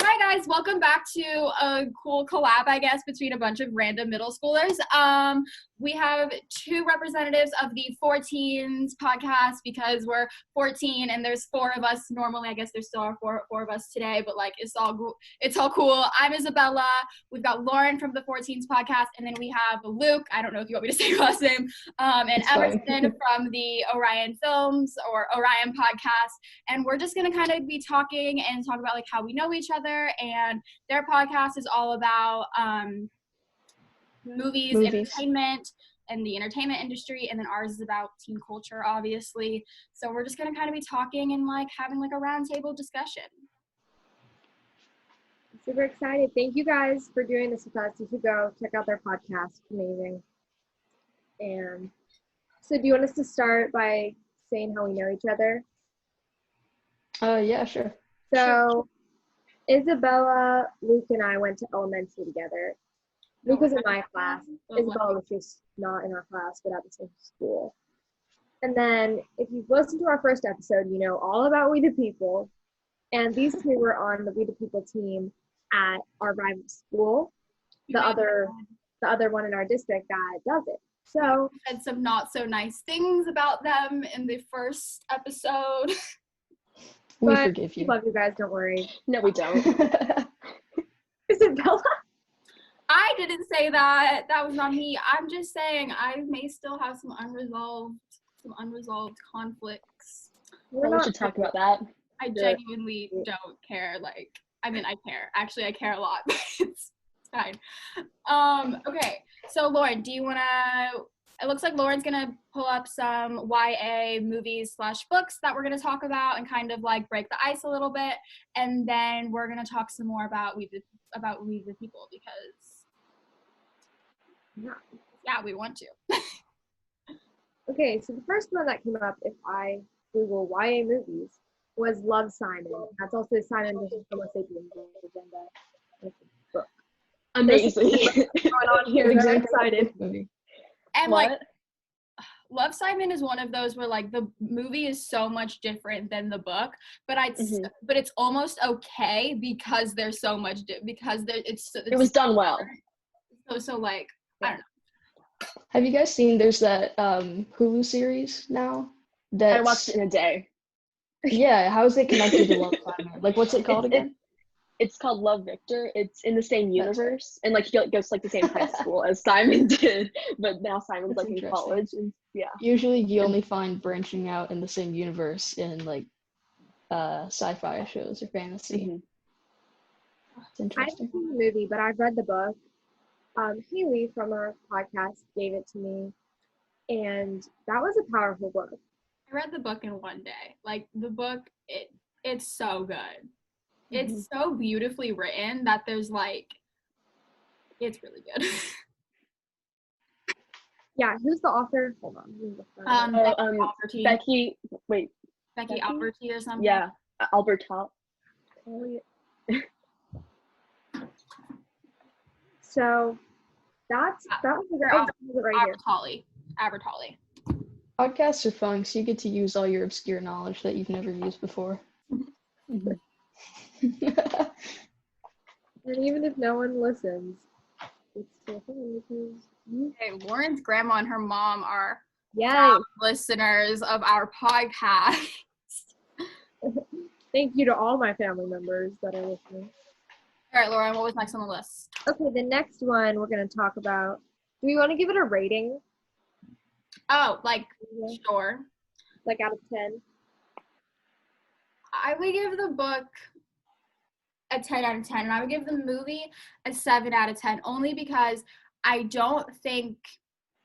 Hi guys, welcome back to a cool collab, I guess, between a bunch of random middle schoolers. We have two representatives of the 14s podcast because we're 14 and there's four of us. Normally, I guess there still are four of us today, but like it's all cool. I'm Isabella. We've got Lauren from the 14s podcast, and then we have Luke. I don't know if you want me to say your last name, and Emerson from the Orion Films or Orion podcast. And we're just gonna kind of be talking and talk about like how we know each other. And their podcast is all about movies, entertainment, and the entertainment industry, and then ours is about teen culture, obviously. So we're just gonna kind of be talking and like having like a roundtable discussion. Super excited. Thank you guys for doing this with us. You should go check out their podcast. Amazing. And so do you want us to start by saying how we know each other? Yeah, sure. So Isabella, Luke, and I went to elementary together. Luke was in my class. Isabella was just not in our class, but at the same school. And then if you've listened to our first episode, you know all about We the People. And these two were on the We the People team at our rival school, the other one in our district that does it. So I said some not so nice things about them in the first episode. We forgive you. We love you guys, don't worry. No, we don't. Isabella? I didn't say that. That was not me. I'm just saying I may still have some unresolved conflicts. We should talk about that. I genuinely don't care. Like, I mean, I care. Actually, I care a lot. It's fine. Okay. So, Lauren, do you want to? It looks like Lauren's gonna pull up some YA movies / books that we're gonna talk about and kind of like break the ice a little bit, and then we're gonna talk some more about We the People because yeah, we want to. Okay, so the first one that came up if I Google YA movies was Love, Simon. That's also Simon versus Homo sapiens agenda book. Amazing. Going on here, very excited. And like Love, Simon is one of those where like the movie is so much different than the book, but it's almost okay because there's so much because it was done well. So like I don't know. Have you guys seen there's that Hulu series now? I watched it in a day. Yeah, how is it connected to Love, Simon? Like, what's it called again? It's called Love, Victor. It's in the same universe, and like he goes to like the same high school as Simon did, but now Simon's like in college. And yeah. Usually, you only find branching out in the same universe in like sci-fi shows or fantasy. Mm-hmm. It's interesting. I haven't seen the movie, but I've read the book. Haley from our podcast gave it to me, and that was a powerful book. I read the book in one day. Like the book, it's so good. It's so beautifully written that there's like, it's really good. Yeah, who's the author? Hold on. Becky Alberti or something. Yeah, Albert Top. So that was right here. Abertali. Podcasts are fun because you get to use all your obscure knowledge that you've never used before. And even if no one listens, it's still fun because hey, Lauren's grandma and her mom are listeners of our podcast. Thank you to all my family members that are listening. All right, Lauren, what was next on the list? Okay, the next one we're going to talk about. Do we want to give it a rating? Oh, like, sure. Like out of 10? I would give the book a 10 out of 10, and I would give the movie a 7 out of 10, only because I don't think,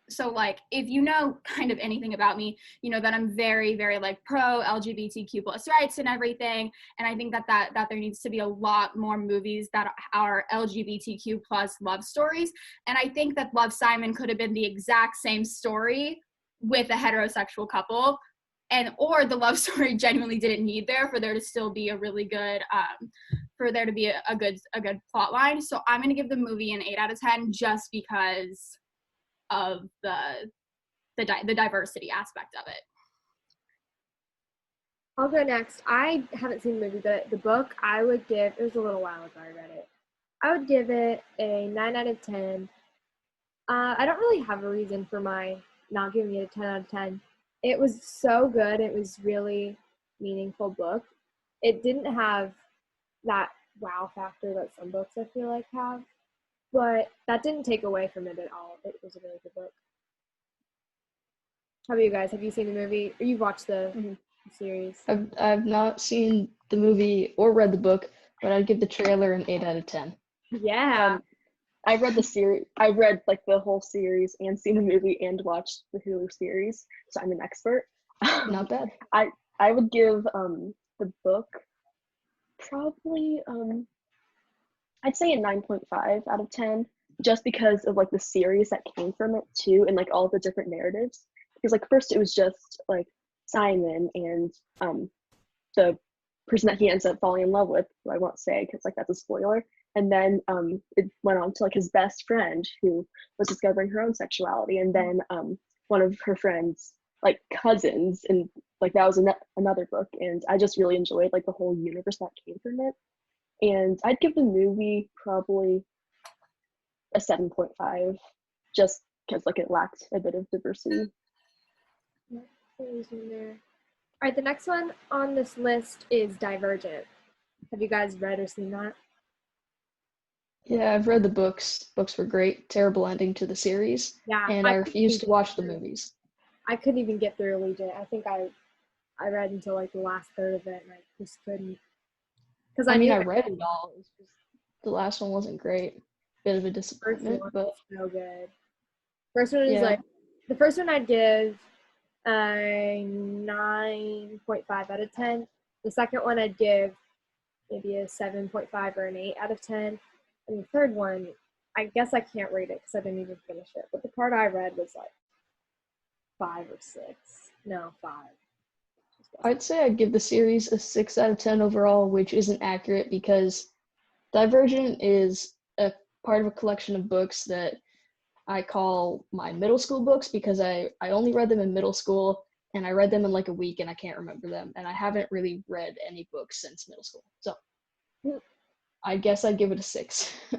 so like, if you know kind of anything about me, you know that I'm very, very like pro LGBTQ plus rights and everything, and I think that there needs to be a lot more movies that are LGBTQ plus love stories, and I think that Love, Simon could have been the exact same story with a heterosexual couple, or the love story genuinely didn't need for there to still be a really good, for there to be a good plot line. So I'm going to give the movie an 8 out of 10 just because of the diversity aspect of it. I'll go next. I haven't seen the movie, but the book I would give, it was a little while ago I read it. I would give it a 9 out of 10. I don't really have a reason for my not giving it a 10 out of 10. It was so good. It was really meaningful book. It didn't have that wow factor that some books I feel like have, but that didn't take away from it at all. It was a really good book. How about you guys? Have you seen the movie? Or you've watched the series? I've not seen the movie or read the book, but I'd give the trailer an 8 out of 10. Yeah. I read the series. I read like the whole series and seen the movie and watched the Hulu series, so I'm an expert. Not bad. I would give the book probably I'd say a 9.5 out of 10, just because of like the series that came from it too, and like all the different narratives. Because like first it was just like Simon and the person that he ends up falling in love with, who I won't say because like that's a spoiler. And then it went on to like his best friend who was discovering her own sexuality, and then one of her friends like cousins, and like that was another book, and I just really enjoyed like the whole universe that came from it. And I'd give the movie probably a 7.5, just because like it lacked a bit of diversity. All right, the next one on this list is Divergent. Have you guys read or seen that? Yeah, I've read the books. Books were great. Terrible ending to the series. Yeah. And I refused to watch the movies. I couldn't even get through Allegiant. I think I read until like the last third of it, and I just couldn't. Because I mean, I read it all. It was just, the last one wasn't great. Bit of a disappointment, but so good. First one is yeah. like the first one I'd give a 9.5 out of 10. The second one I'd give maybe a 7.5 or an 8 out of 10. And the third one, I guess I can't rate it because I didn't even finish it. But the part I read was like 5 or 6. No, 5. I'd say I'd give the series a 6 out of 10 overall, which isn't accurate because Divergent is a part of a collection of books that I call my middle school books because I only read them in middle school, and I read them in like a week and I can't remember them, and I haven't really read any books since middle school. So I guess I'd give it a 6. I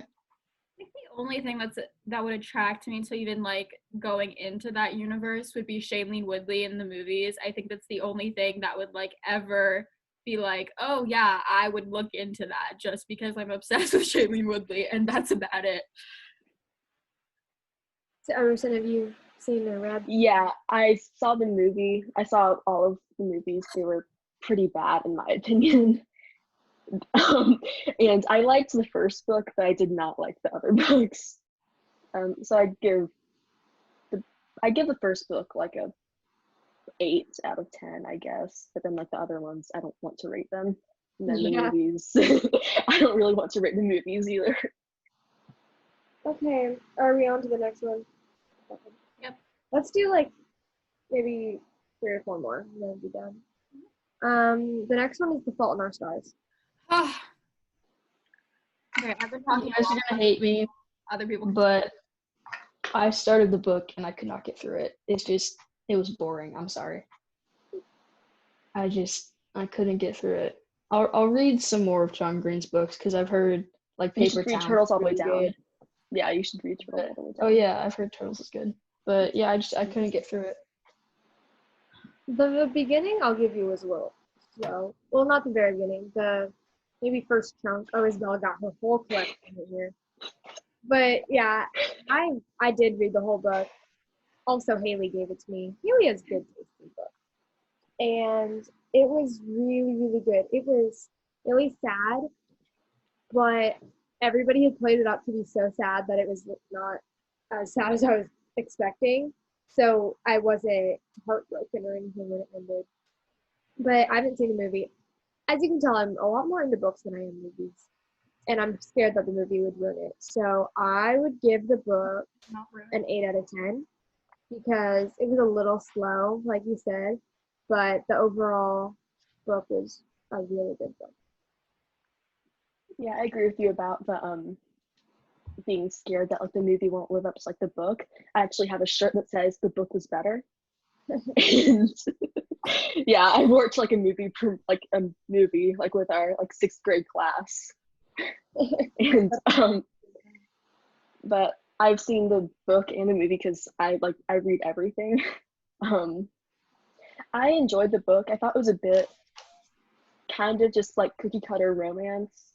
think the only thing that would attract me to even like going into that universe would be Shailene Woodley in the movies. I think that's the only thing that would like ever be like, oh yeah, I would look into that just because I'm obsessed with Shailene Woodley, and that's about it. So Emerson, have you seen or read? Yeah, I saw the movie. I saw all of the movies. They were pretty bad in my opinion. And I liked the first book, but I did not like the other books. So I give the first book like a 8 out of 10, I guess. But then like the other ones, I don't want to rate them. And then the movies, I don't really want to rate the movies either. Okay, are we on to the next one? Yep. Let's do like maybe 3 or 4 more, and then we'll be done. The next one is The Fault in Our Stars. Okay, I've been talking. You guys are gonna hate me, Other people, but I started the book and I could not get through it. It was boring. I'm sorry. I couldn't get through it. I'll read some more of John Green's books because I've heard like You Paper should read Town Turtles All the Way really Down. good. Yeah, you should read Turtles All the Way Down. Oh yeah, I've heard Turtles is good. But yeah, I couldn't get through it. The beginning I'll give you was a little slow. Well, not the very beginning. The maybe first chunk. Oh, Isabella got her whole collection in here. But yeah, I did read the whole book. Also, Haley gave it to me. Haley has good taste in books. And it was really, really good. It was really sad, but everybody had played it up to be so sad that it was not as sad as I was expecting. So I wasn't heartbroken or anything when it ended. But I haven't seen the movie. As you can tell, I'm a lot more into books than I am movies. And I'm scared that the movie would ruin it. So I would give the book an 8 out of 10 because it was a little slow, like you said, but the overall book was a really good book. Yeah, I agree with you about the being scared that like the movie won't live up to like the book. I actually have a shirt that says the book was better. And Yeah, I worked like a movie like with our like 6th grade class. And but I've seen the book and the movie because I read everything. I enjoyed the book. I thought it was a bit kind of just like cookie cutter romance,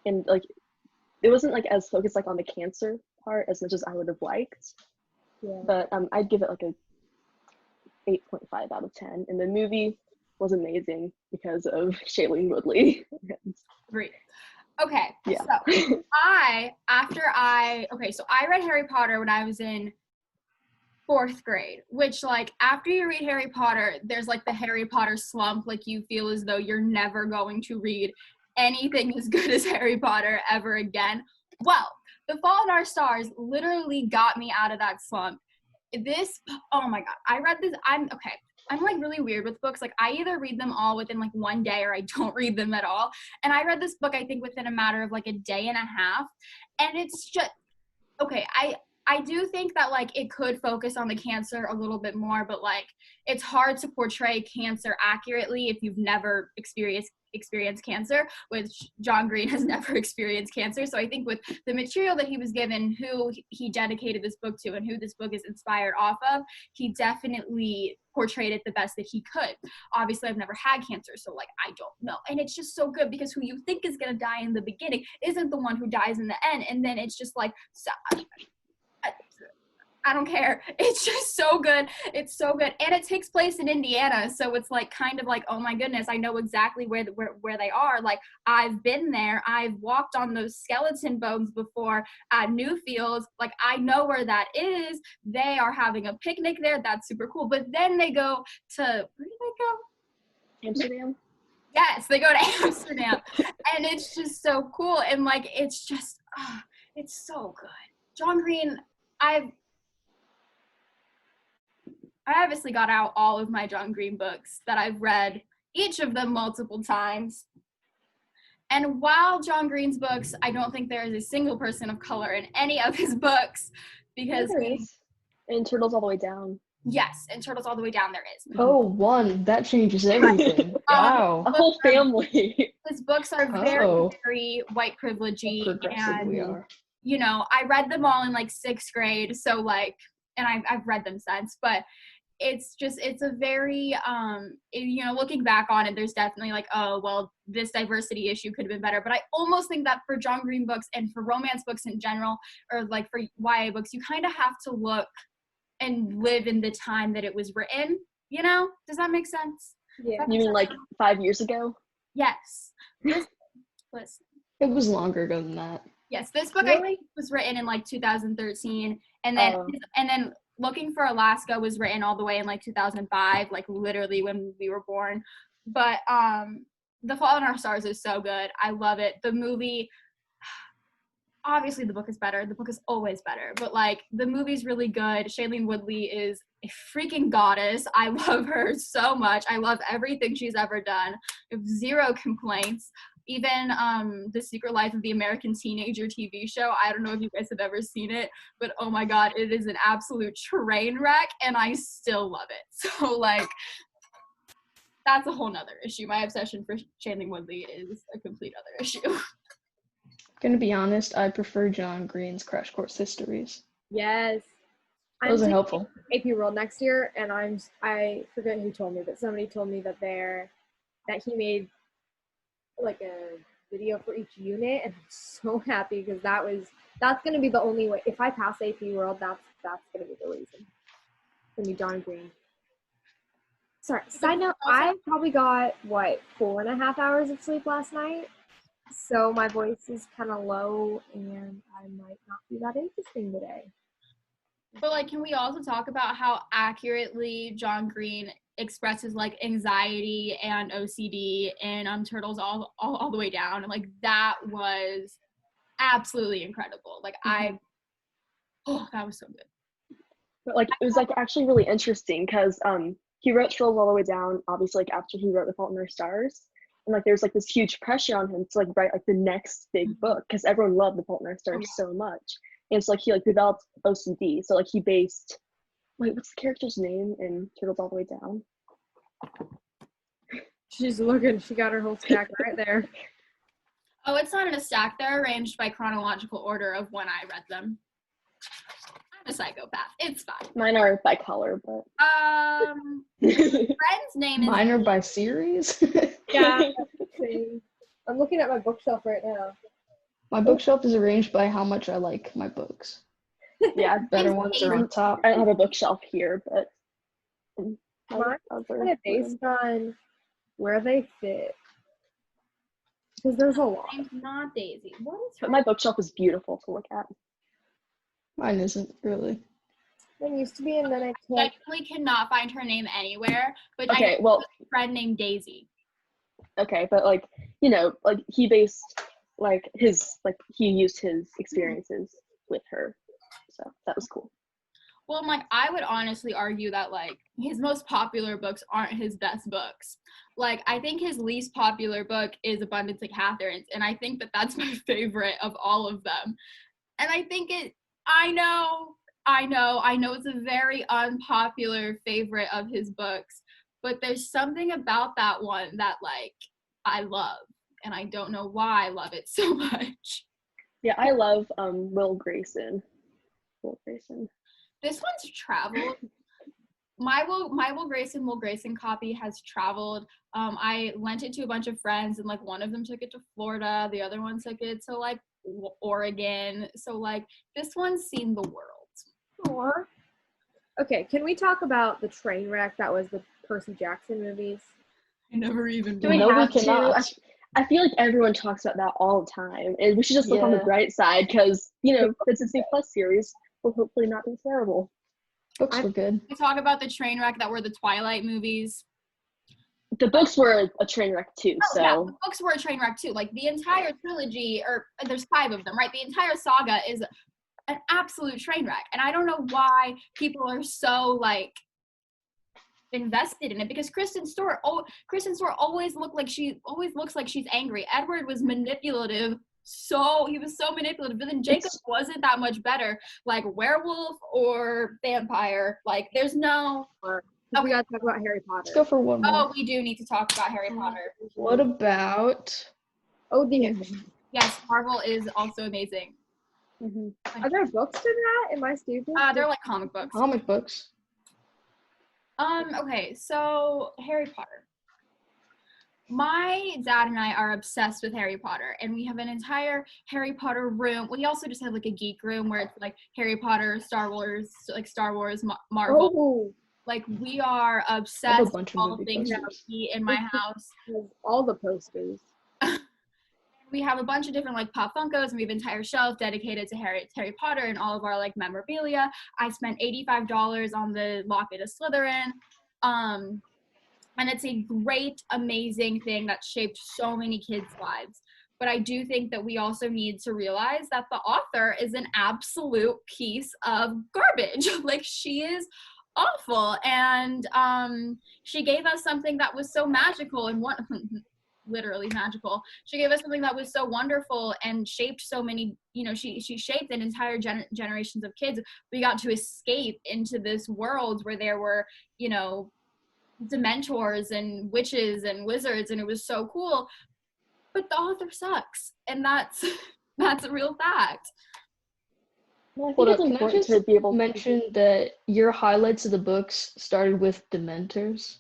and like it wasn't like as focused like on the cancer part as much as I would have liked. Yeah. But I'd give it like a 8.5 out of 10. And the movie was amazing because of Shailene Woodley. Great. Okay. Yeah. So I read Harry Potter when I was in 4th grade, which like after you read Harry Potter, there's like the Harry Potter slump. Like you feel as though you're never going to read anything as good as Harry Potter ever again. Well, The Fault in Our Stars literally got me out of that slump. Oh my God, I read this. I'm like really weird with books. Like I either read them all within like one day or I don't read them at all. And I read this book, I think within a matter of like a day and a half. And it's just, okay, I do think that like it could focus on the cancer a little bit more, but like it's hard to portray cancer accurately if you've never experienced cancer, which John Green has never experienced cancer. So I think with the material that he was given, who he dedicated this book to and who this book is inspired off of, he definitely portrayed it the best that he could. Obviously, I've never had cancer, so like I don't know. And it's just so good because who you think is going to die in the beginning isn't the one who dies in the end. And then it's just like, I don't care. It's just so good. It's so good. And it takes place in Indiana. So it's like kind of like, oh my goodness, I know exactly where they are. Like I've been there. I've walked on those skeleton bones before at Newfields. Like I know where that is. They are having a picnic there. That's super cool. But then they go to, where do they go? Amsterdam? Yes, they go to Amsterdam. And it's just so cool. And like, it's just, it's so good. John Green, I obviously got out all of my John Green books that I've read, each of them multiple times. And while John Green's books, I don't think there is a single person of color in any of his books because in Turtles All the Way Down. Yes, in Turtles All the Way Down there is. Oh, one. That changes everything. Wow. A whole family. His books are very, very white privilege-y, and we are. You know, I read them all in like 6th grade, so like, and I've read them since, but it's a very, you know, looking back on it, there's definitely like, oh, well, this diversity issue could have been better. But I almost think that for John Green books and for romance books in general, or like for YA books, you kind of have to look and live in the time that it was written, you know? Does that make sense? Yeah. You mean like 5 years ago? Yes. Listen. It was longer ago than that. Yes, this book Really? I think was written in like 2013, and then Looking for Alaska was written all the way in like 2005, like literally when we were born. But The Fault in Our Stars is so good. I love it. The movie, obviously the book is better. The book is always better, but like the movie's really good. Shailene Woodley is a freaking goddess. I love her so much. I love everything she's ever done. I have zero complaints. Even The Secret Life of the American Teenager TV show, I don't know if you guys have ever seen it, but oh my God, it is an absolute train wreck, and I still love it. So like, that's a whole nother issue. My obsession for Shailene Woodley is a complete other issue. Gonna be honest, I prefer John Green's Crash Course Histories. Yes. Those are helpful. AP World next year, and I forget who told me, but somebody told me that he made like a video for each unit, and I'm so happy because that's gonna be the only way. If I pass AP World, that's gonna be the reason. It's gonna be John Green. Sorry, side note, I probably got 4.5 hours of sleep last night, so my voice is kind of low and I might not be that interesting today. But like, can we also talk about how accurately John Green expresses like anxiety and OCD in Turtles all the way down, and like that was absolutely incredible. Like that was so good. But like it was like actually really interesting because he wrote Turtles All the Way Down obviously like after he wrote The Fault in Our Stars, and like there's like this huge pressure on him to like write like the next big book because everyone loved The Fault in Our Stars so much. And so like he like developed OCD. So like he based, what's the character's name in Turtles All the Way Down? She's looking. She got her whole stack right there. Oh, it's not in a stack. They're arranged by chronological order of when I read them. I'm a psychopath. It's fine. Mine are by color, but Friend's name is Mine are by series. Yeah. I'm looking at my bookshelf right now. My bookshelf is arranged by how much I like my books. yeah. Better ones are on top. I don't have a bookshelf here, but Mine's kind of based on where they fit. Because there's a lot. name's not Daisy. What is But my bookshelf is beautiful to look at. Mine isn't really. Mine used to be, and then I I took. definitely cannot find her name anywhere, but Okay, I know well, a friend named Daisy. okay, but like, you know, like he based like his he used his experiences with her. So that was cool. Well, like, I would honestly argue that, like, his most popular books aren't his best books. Like, I think his least popular book is Abundance of Catherines, and I think that that's my favorite of all of them. And I think I know it's a very unpopular favorite of his books, but there's something about that one that, like, I love, and I don't know why I love it so much. Yeah, I love Will Grayson. Will Grayson. This one's traveled. My Will Grayson copy has traveled. I lent it to a bunch of friends, and like one of them took it to Florida, the other one took it to like Oregon. So like this one's seen the world. Aww. Okay, can we talk about the train wreck that was the Percy Jackson movies? I never even. Do we No, we have to? cannot. I feel like everyone talks about that all the time, and we should just look on the Yeah. bright side because the Disney Plus series will hopefully not be terrible. Books were good. We talk about the train wreck that were the Twilight movies. The books were a train wreck too, so Yeah, the books were a train wreck too. Like the entire trilogy, or there's 5 of them, right? The entire saga is an absolute train wreck, and I don't know why people are so like invested in it, because Kristen Stewart always looks like she's angry. Edward was manipulative. He was so manipulative, but then Jacob wasn't that much better, like werewolf or vampire. Like there's no. We gotta talk about Harry Potter. Let's go for one more. Oh, we do need to talk about Harry Potter. What about? Oh, the end. Yes, Marvel is also amazing. Are there books to that? Am I stupid? They're like comic books. Comic books. Okay, so Harry Potter. My dad and I are obsessed with Harry Potter, and we have an entire Harry Potter room. We also just have like a geek room where it's like Harry Potter, Star Wars, Marvel. Oh, Like we are I have a obsessed with bunch of all the movie things that posters. we see in my house. all the posters. We have a bunch of different like Pop Funkos, and we have an entire shelf dedicated to Harry Potter and all of our like memorabilia. I spent $85 on the Locket of Slytherin. And it's a great, amazing thing that shaped so many kids' lives. But I do think that we also need to realize that the author is an absolute piece of garbage. Like, she is awful. And she gave us something that was so magical and literally magical. She gave us something that was so wonderful and shaped so many, she shaped an entire generations of kids. We got to escape into this world where there were, Dementors and witches and wizards, and it was so cool. But the author sucks, and that's a real fact. Well, I think Hold it's up, can I important just to be able to mention that your highlights of the books started with Dementors?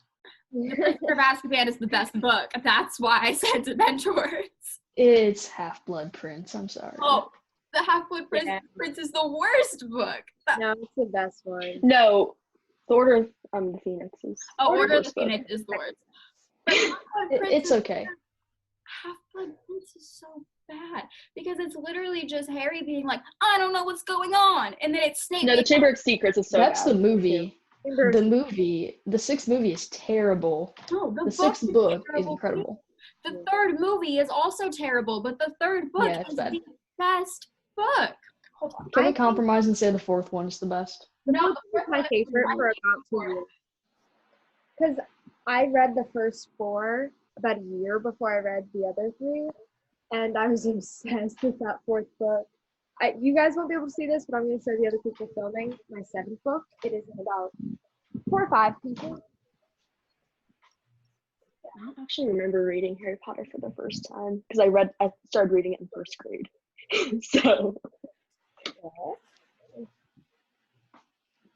The Prisoner of Azkaban is the best book. That's why I said Dementors. It's Half-Blood Prince. I'm sorry. Oh, the Half-Blood Yeah. Prince is the worst book. No, it's the best one. No, the Order of the Phoenix is. Order of the worst book. Phoenix is the worst. But Half-Blood Prince It's okay. Half-Blood Prince is so bad because it's literally just Harry being like, I don't know what's going on, and then it's Snape. No, the Chamber of Secrets is so That's bad. the movie. The movie, the 6th movie is terrible. No, The 6th book is terrible. incredible. The 3rd movie is also terrible, but the 3rd book Yeah, it's is bad. the best book. Hold on. Can we compromise and say the 4th one is the best? No, This is my favorite for about 2 years. Because I read the first 4 about a year before I read the other 3, and I was obsessed with that 4th book. You guys won't be able to see this, but I'm going to show the other people filming my 7th book. It is in about 4 or 5 people. I don't actually remember reading Harry Potter for the first time because I started reading it in first grade. So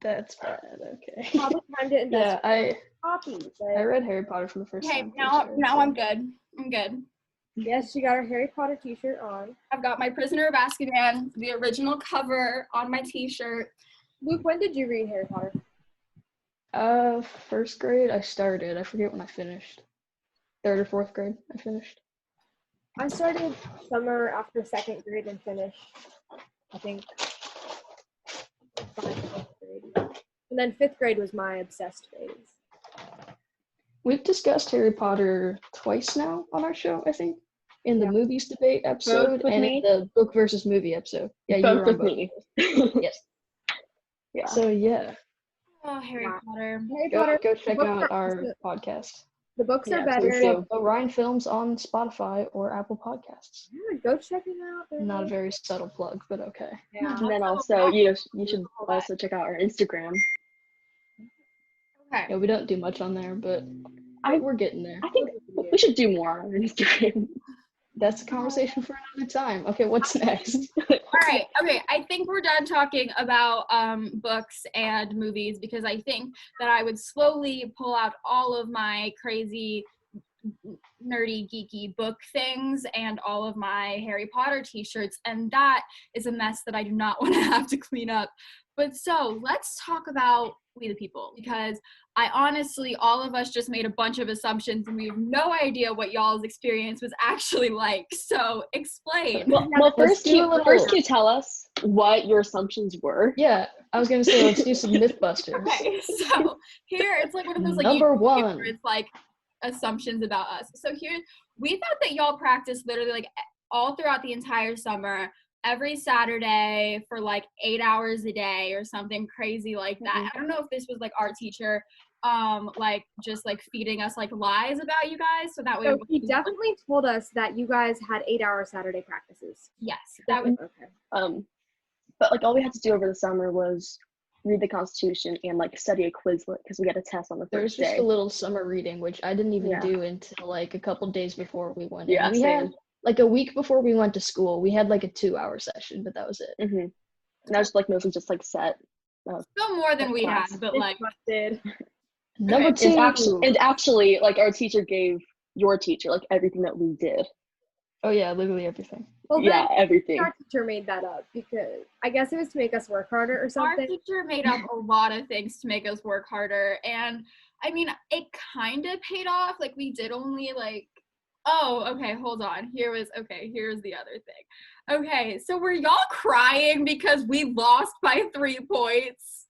That's bad. Okay. Probably time to invest Yeah, in copies. I read Harry Potter for the first Okay, time. now I'm good. I'm good. Yes, she got her Harry Potter t-shirt on. I've got my Prisoner of Azkaban, the original cover on my t-shirt. Luke, when did you read Harry Potter? First grade I started. I forget when I finished. 3rd or 4th grade I finished. I started summer after 2nd grade and finished, I think, 5th grade. And then 5th grade was my obsessed phase. We've discussed Harry Potter twice now on our show, I think. In the Yeah. movies debate episode with and me? in the book versus movie episode. Yeah, you both were on with both. me. Yes. Yeah. So yeah, Oh, Harry Yeah. Potter. Harry Potter. go the check books out are our awesome. podcast. The books are Yeah, better. please We do. have Orion Films on Spotify or Apple Podcasts. Yeah, go check them out. They're Not a really- very subtle plug, but okay. Yeah. And then also, you should also check out our Instagram. Okay. Yeah, we don't do much on there, but we're getting there. I think we should do more on our Instagram. That's a conversation for another time. Okay, what's next? All right. Okay. I think we're done talking about books and movies because I think that I would slowly pull out all of my crazy, nerdy, geeky book things and all of my Harry Potter t-shirts, and that is a mess that I do not want to have to clean up. But so let's talk about We the People, because I honestly, all of us just made a bunch of assumptions and we have no idea what y'all's experience was actually like. So explain. Well, first can you tell us what your assumptions were? Yeah, I was gonna say let's do some Mythbusters. Okay, so here it's like one of those like Number YouTube one. where it's like assumptions about us. So here we thought that y'all practiced literally like all throughout the entire summer, every Saturday for like 8 hours a day or something crazy like that. Mm-hmm. I don't know if this was like our teacher like just like feeding us like lies about you guys so that way So he definitely told us that you guys had 8-hour Saturday practices. yes, that was Okay. But like all we had to do over the summer was read the Constitution and like study a Quizlet because we got a test on the There was first just day. a little summer reading, which I didn't even Yeah. do until like a couple days before we went. Yeah, in. We had like a week before we went to school. We had like a 2-hour session, but that was it. Mm-hmm. And that was like mostly just like set. still more than we had, but like Busted. Number two. And actually, like our teacher gave your teacher like everything that we did. Oh yeah, literally everything. Well, Yeah, then everything. our teacher made that up because I guess it was to make us work harder or our something. teacher made up a lot of things to make us work harder, and I mean it kind of paid off. Like we did only like okay, hold on, here's the other thing. Okay, so were y'all crying because we lost by 3 points?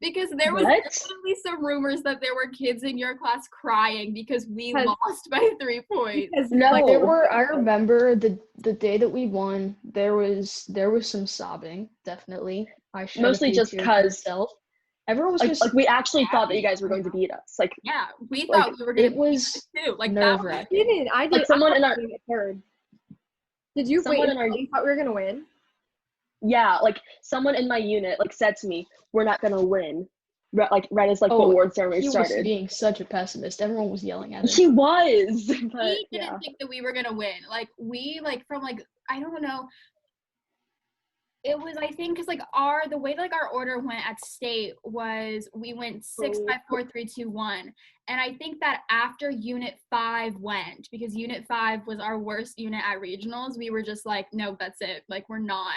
Because there was definitely some rumors that there were kids in your class crying because we lost by 3 points. No, Like there were. I remember the day that we won. There was some sobbing. Definitely. I shed mostly a few just tears because myself. Everyone was just like we actually thought that you guys were going to beat us. Like yeah, we like, thought we were gonna it was too. Like that was nerve-wracking. I did. Like someone in our third. Did you someone wait in our until you thought we were gonna win? yeah, like someone in my unit like said to me, "We're not gonna win." Right as like the award ceremony He was started. being such a pessimist. Everyone was yelling at him. He was. But, we didn't think that we were gonna win. Like we like from like I don't know. It was I think because like the way like our order went at state was we went 6, 5, 4, 3, 2, 1, and I think that after Unit 5 went because Unit 5 was our worst unit at regionals. We were just like, no, that's it. Like we're not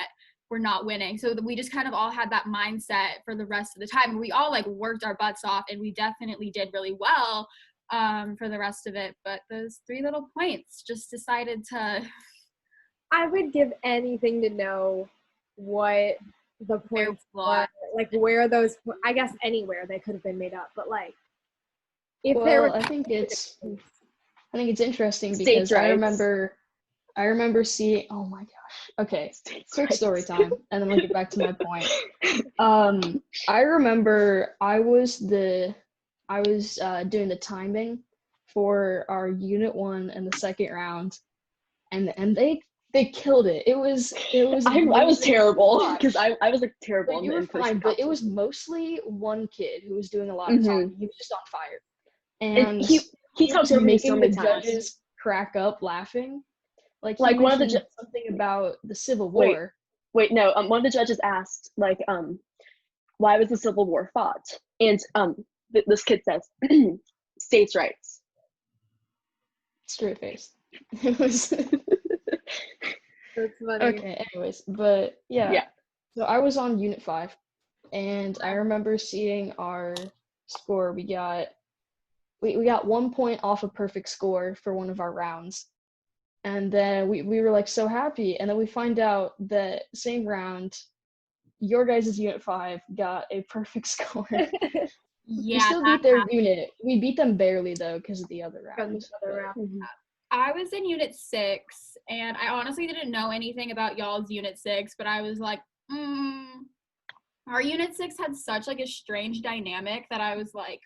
winning. So we just kind of all had that mindset for the rest of the time. And we all like worked our butts off and we definitely did really well for the rest of it. But those 3 little points just decided to. I would give anything to know what the points were, like where those, I guess anywhere they could have been made up, but like if there were. I think it's interesting State because I rights. remember seeing. Oh my gosh. Okay, quick story time, and then I'll get back to my point. I remember I was doing the timing for our Unit 1 and the second round, and they killed it. It was. I was terrible because I was like terrible. But you were fine, but it was mostly one kid who was doing a lot of talking. He was just on fire, and He talks over me so making the many times. judges crack up laughing. Like he Like, one of the mentioned something about the Civil Wait. War. No, one of the judges asked, like, why was the Civil War fought? And this kid says, states' rights. Straight face. It was That's funny. okay. Anyways, but yeah. Yeah. So I was on Unit 5, and I remember seeing our score. We got 1 point off a perfect score for one of our rounds. And then we were like so happy, and then we find out that same round, your guys' Unit 5 got a perfect score. Yeah, we still beat their unit. We beat them barely though because of the other round. I was in Unit 6, and I honestly didn't know anything about y'all's Unit 6, but I was like, our Unit 6 had such like a strange dynamic that I was like,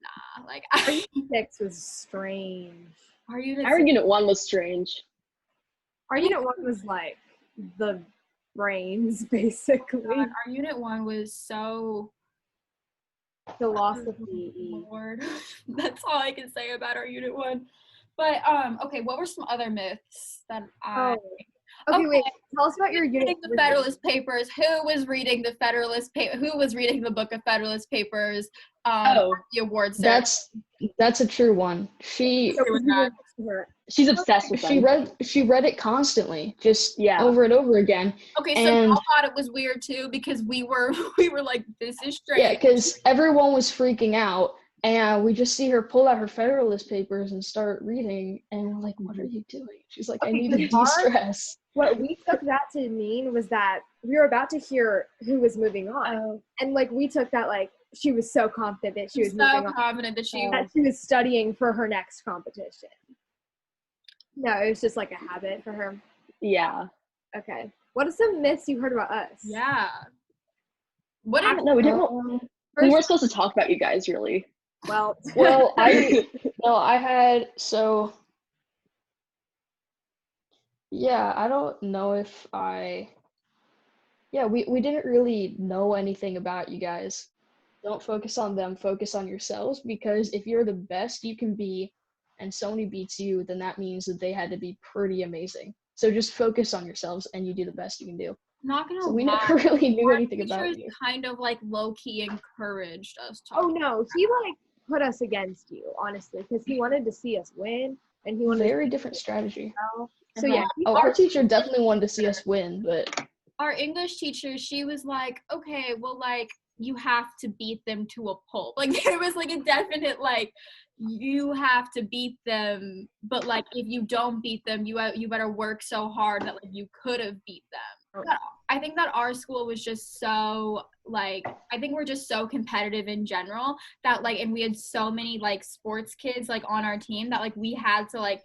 nah, like Our Unit 6 was strange. our Unit Our 6, Unit 1 was strange. Our Unit 1 was like the brains, basically. God, our Unit 1 was so Philosophy. Lord. That's all I can say about our Unit 1. But okay, what were some other myths that I Okay, wait. Tell us about your unit. reading the Federalist Papers? Who was reading the Federalist Who was reading the book of Federalist Papers? The awards. That's a true one. She's obsessed with them. She read it constantly, just Yeah. over and over again. Okay, so y'all thought it was weird too because we were like, this is strange. Yeah, because everyone was freaking out, and we just see her pull out her Federalist Papers and start reading, and we're like, what are you doing? She's like, I need to de-stress. What we took that to mean was that we were about to hear who was moving on. And like we took that like she was so confident that she was moving on. Confident that she was studying for her next competition. No, it was just like a habit for her. Yeah. Okay. What are some myths you heard about us? Yeah. We weren't supposed to talk about you guys really. Well, I had so. Yeah, I don't know if we didn't really know anything about you guys. Don't focus on them, focus on yourselves, because if you're the best you can be and Sony beats you, then that means that they had to be pretty amazing. So just focus on yourselves and you do the best you can do. Not gonna lie. We never really knew anything about you. Kind of like low-key encouraged us to Oh no, he like put us against you, honestly, because he wanted to see us win and he wanted very different strategy. So yeah. Our teacher definitely wanted to see us win, but our English teacher, she was like, okay, well, like, you have to beat them to a pulp. Like, there was, like, a definite, like, you have to beat them, but, like, if you don't beat them, you better work so hard that, like, you could have beat them. But I think that our school was just so, like, I think we're just so competitive in general that, like, and we had so many, like, sports kids, like, on our team that, like, we had to, like,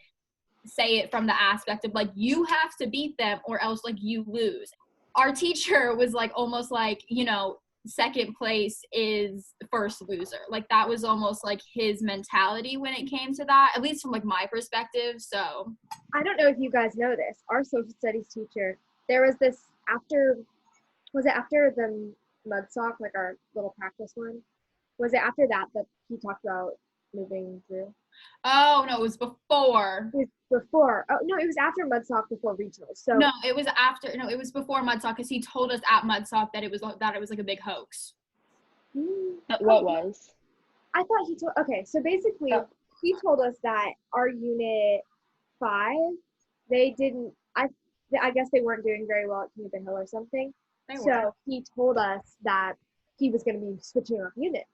say it from the aspect of, like, you have to beat them or else, like, you lose. Our teacher was like almost like, you know, second place is first loser. Like that was almost like his mentality when it came to that, at least from like my perspective. So I don't know if you guys know this. Our social studies teacher, there was this after the mud sock, like our little practice one? Was it after that he talked about moving through? Oh no, it was before. It was before. Oh no, it was after Mudsock before regionals. So no, it was after. No, it was before Mudsock because he told us at Mudsock that it was like a big hoax. What was? I thought he told. Okay, so basically, he told us that our Unit 5, they didn't. I guess they weren't doing very well at King of the Hill or something. So he told us that he was going to be switching up units.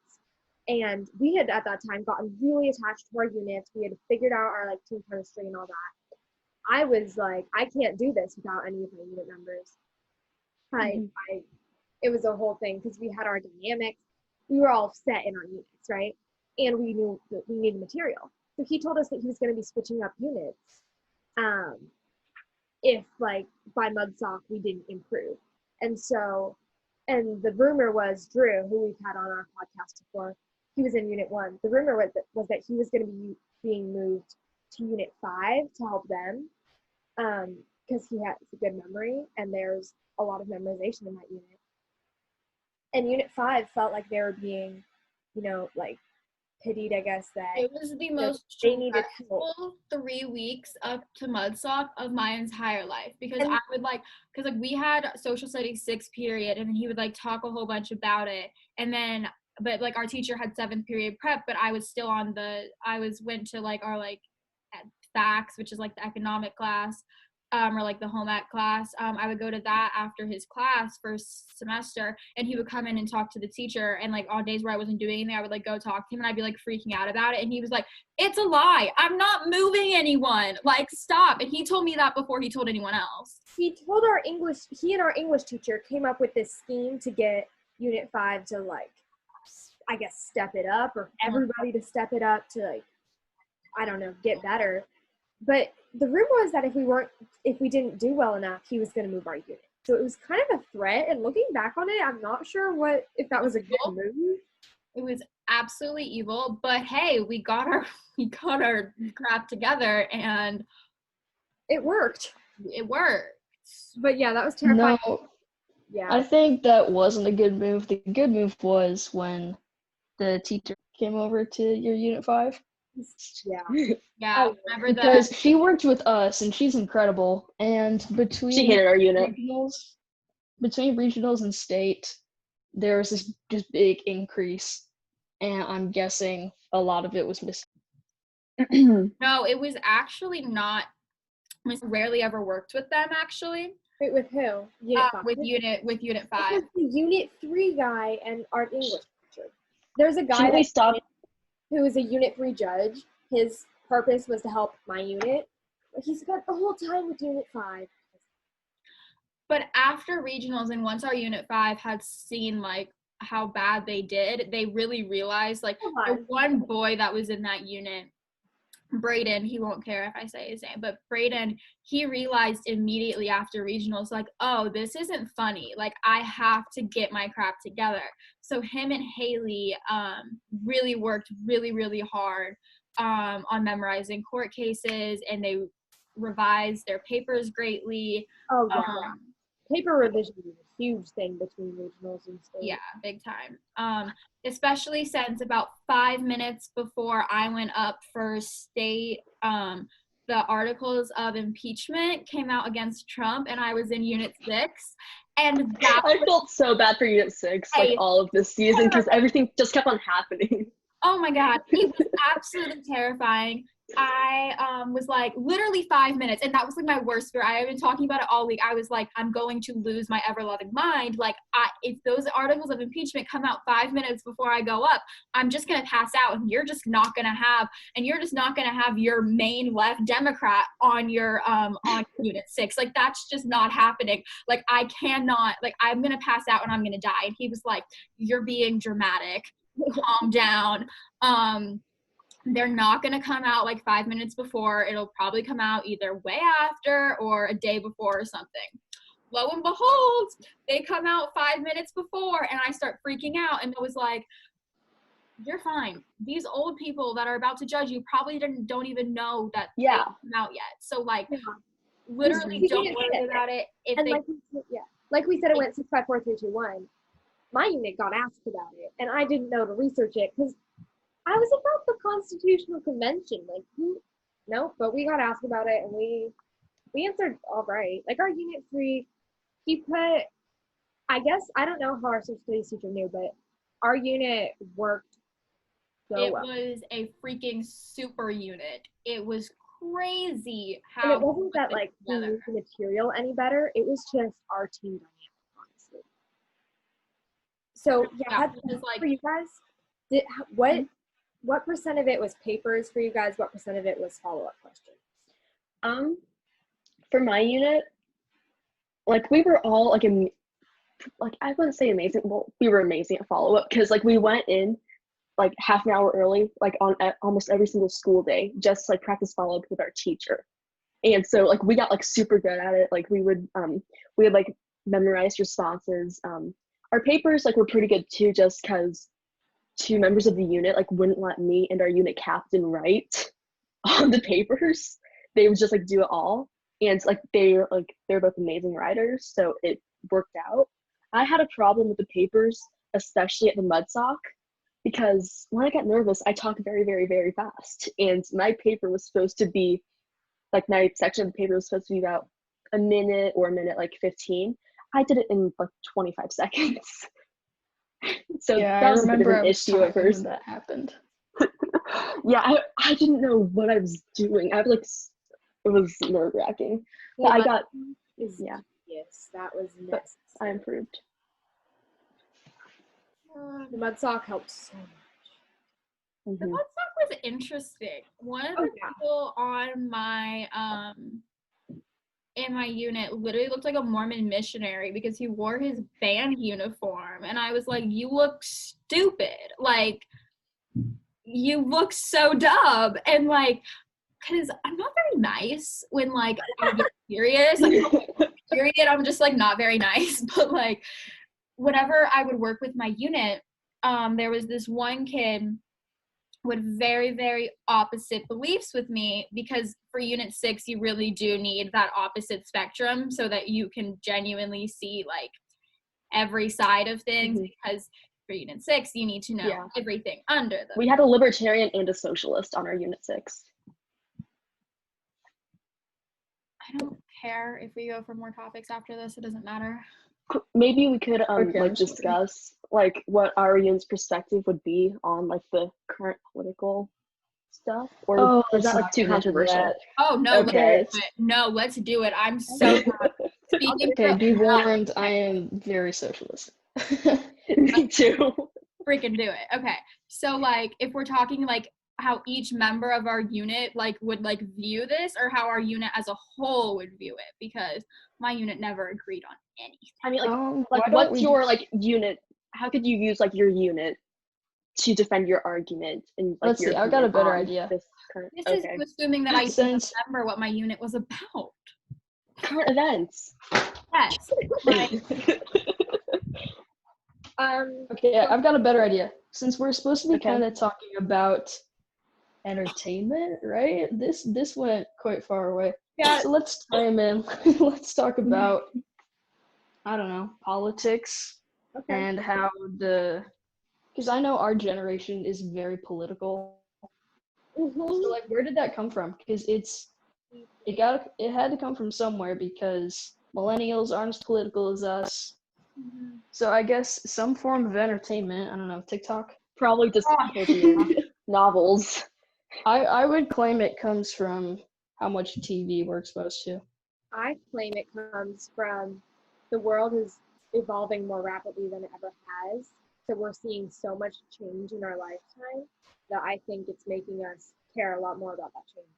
And we had at that time gotten really attached to our units. We had figured out our like team chemistry and all that. I was like, I can't do this without any of my unit members. It was a whole thing because we had our dynamics. We were all set in our units, right? And we knew that we needed material. So he told us that he was going to be switching up units if like by Mudsock we didn't improve. And the rumor was Drew, who we've had on our podcast before, he was in Unit 1. The rumor was that he was going to be being moved to Unit 5 to help them because he has a good memory and there's a lot of memorization in that unit. And Unit 5 felt like they were being, you know, like pitied, I guess, that It was the you know, most they needed help. stressful 3 weeks up to Mudsock of my entire life because And- I would because like we had social studies 6th period and then he would like talk a whole bunch about it and then but like our teacher had 7th period prep but I was still went to like our like facts which is like the economic class or like the home ec class. I would go to that after his class first semester and he would come in and talk to the teacher and like on days where I wasn't doing anything I would like go talk to him and I'd be like freaking out about it and he was like, it's a lie, I'm not moving anyone, like stop. And he told me that before he told anyone else. he and our English teacher came up with this scheme to get Unit 5 to like, I guess, step it up or everybody to step it up to like, I don't know, get better. But the rumor was that if we didn't do well enough, he was going to move our unit. So it was kind of a threat. And looking back on it, I'm not sure if that was a good move. It was absolutely evil, but hey, we got our crap together and it worked. It worked. But yeah, that was terrifying. No, yeah. I think that wasn't a good move. The good move was when the teacher came over to your Unit 5. Yeah. Yeah, remember that? Because she worked with us and she's incredible. And She hated our unit. Between regionals and state, there was this just big increase. And I'm guessing a lot of it was missing. No, it was actually not. I rarely ever worked with them actually. Wait, with who? Unit 5? With Unit 5. It was the Unit 3 guy and our English teacher. There's a guy who was a Unit 3 judge. His purpose was to help my unit. But he spent the whole time with Unit 5. But after regionals and once our Unit 5 had seen like how bad they did, they really realized like the one boy that was in that unit, Brayden, he won't care if I say his name, but Brayden, he realized immediately after regionals, like, oh, this isn't funny. Like, I have to get my crap together. So him and Haley really worked really, really hard on memorizing court cases, and they revised their papers greatly. Oh, yeah. Paper revision is a huge thing between regionals and state. Yeah, big time. Especially since about 5 minutes before I went up for state, the articles of impeachment came out against Trump, and I was in Unit 6. And I felt so bad for Unit 6, like all of this season, because everything just kept on happening. Oh my God, it was absolutely terrifying. I was like literally 5 minutes, and that was like my worst fear. I have been talking about it all week. I was like, I'm going to lose my ever-loving mind. Like, if those articles of impeachment come out 5 minutes before I go up, I'm just gonna pass out, and you're just not gonna have your main left Democrat on your on Unit 6. Like, that's just not happening. Like, I cannot. Like, I'm gonna pass out and I'm gonna die. And he was like, "You're being dramatic. Calm down." They're not going to come out like 5 minutes before. It'll probably come out either way after or a day before or something. Lo and behold, they come out 5 minutes before, and I start freaking out. And it was like, you're fine. These old people that are about to judge you probably don't even know that they come out yet. So like, literally don't worry about it. Like we said, it went 6, 5, 4, 3, 2, 1. My unit got asked about it, and I didn't know to research it because I was about the Constitutional Convention. Like, no, but we got asked about it, and we answered all right. Like, our Unit 3, he put, I guess, I don't know how our social studies teacher knew, but our unit worked so well. It was a freaking super unit. It was crazy how. And it wasn't that, like, we knew the material any better. It was just our team dynamic, honestly. So, yeah, like, for you guys, what percent of it was papers for you guys? What percent of it was follow-up questions? For my unit, like, we were all like I wouldn't say amazing. Well, we were amazing at follow-up because like we went in like half an hour early, like on almost every single school day, just like practice follow-up with our teacher. And so like we got like super good at it. Like we would like memorize responses. Our papers like were pretty good too, just because 2 members of the unit like wouldn't let me and our unit captain write on the papers. They would just like do it all, and like they're both amazing writers, so it worked out. I had a problem with the papers, especially at the Mudsock, because when I get nervous, I talk very, very, very fast. And my paper was supposed to be, like, my section of the paper was supposed to be about a minute or a minute, like 15. I did it in like 25 seconds. So Yeah, that I was a bit of remember an I was issue at talking when first. that happened. Yeah, I didn't know what I was doing. I like, it was nerve wracking. But I got, yeah. Yes, that was But I necessary. improved. The mud sock helped so much. The Mhm. mud sock was interesting. One of the people on my in my unit literally looked like a Mormon missionary because he wore his band uniform, and I was like, you look stupid. Like, you look so dumb. And like, because I'm not very nice when like I get serious. Like, period, I'm just like not very nice. But like, whenever I would work with my unit, there was this one kid with very, very opposite beliefs with me, because for Unit 6, you really do need that opposite spectrum so that you can genuinely see like every side of things, because for Unit 6, you need to know everything under them. We had a libertarian and a socialist on our Unit 6. I don't care if we go for more topics after this. It doesn't matter. Maybe we could Okay, like discuss like what our unit's perspective would be on like the current political stuff, or is that like too controversial? Oh no, Okay. let's do it. I'm so speaking. Okay, be warned, I am very socialist. Me too. Freaking do it. Okay, so like if we're talking like how each member of our unit like would like view this, or how our unit as a whole would view it, because my unit never agreed on anything. I mean, why like don't what's we your just- like unit? How could you use like your unit to defend your argument? And like, Let's see, I've got a better idea. This current, This is assuming that I Since remember what my unit was about. current events. Yes. Like, okay, I've got a better idea. Since we're supposed to be Okay. kind of talking about entertainment, right? This went quite far away. yeah. So let's chime in. Let's talk about, I don't know, politics and how because I know our generation is very political. So like, where did that come from? Because it had to come from somewhere, because millennials aren't as political as us. So I guess some form of entertainment. I don't know, TikTok. Probably just novels. I would claim it comes from how much TV we're exposed to. I claim it comes from the world is evolving more rapidly than it ever has. So we're seeing so much change in our lifetime that I think it's making us care a lot more about that change.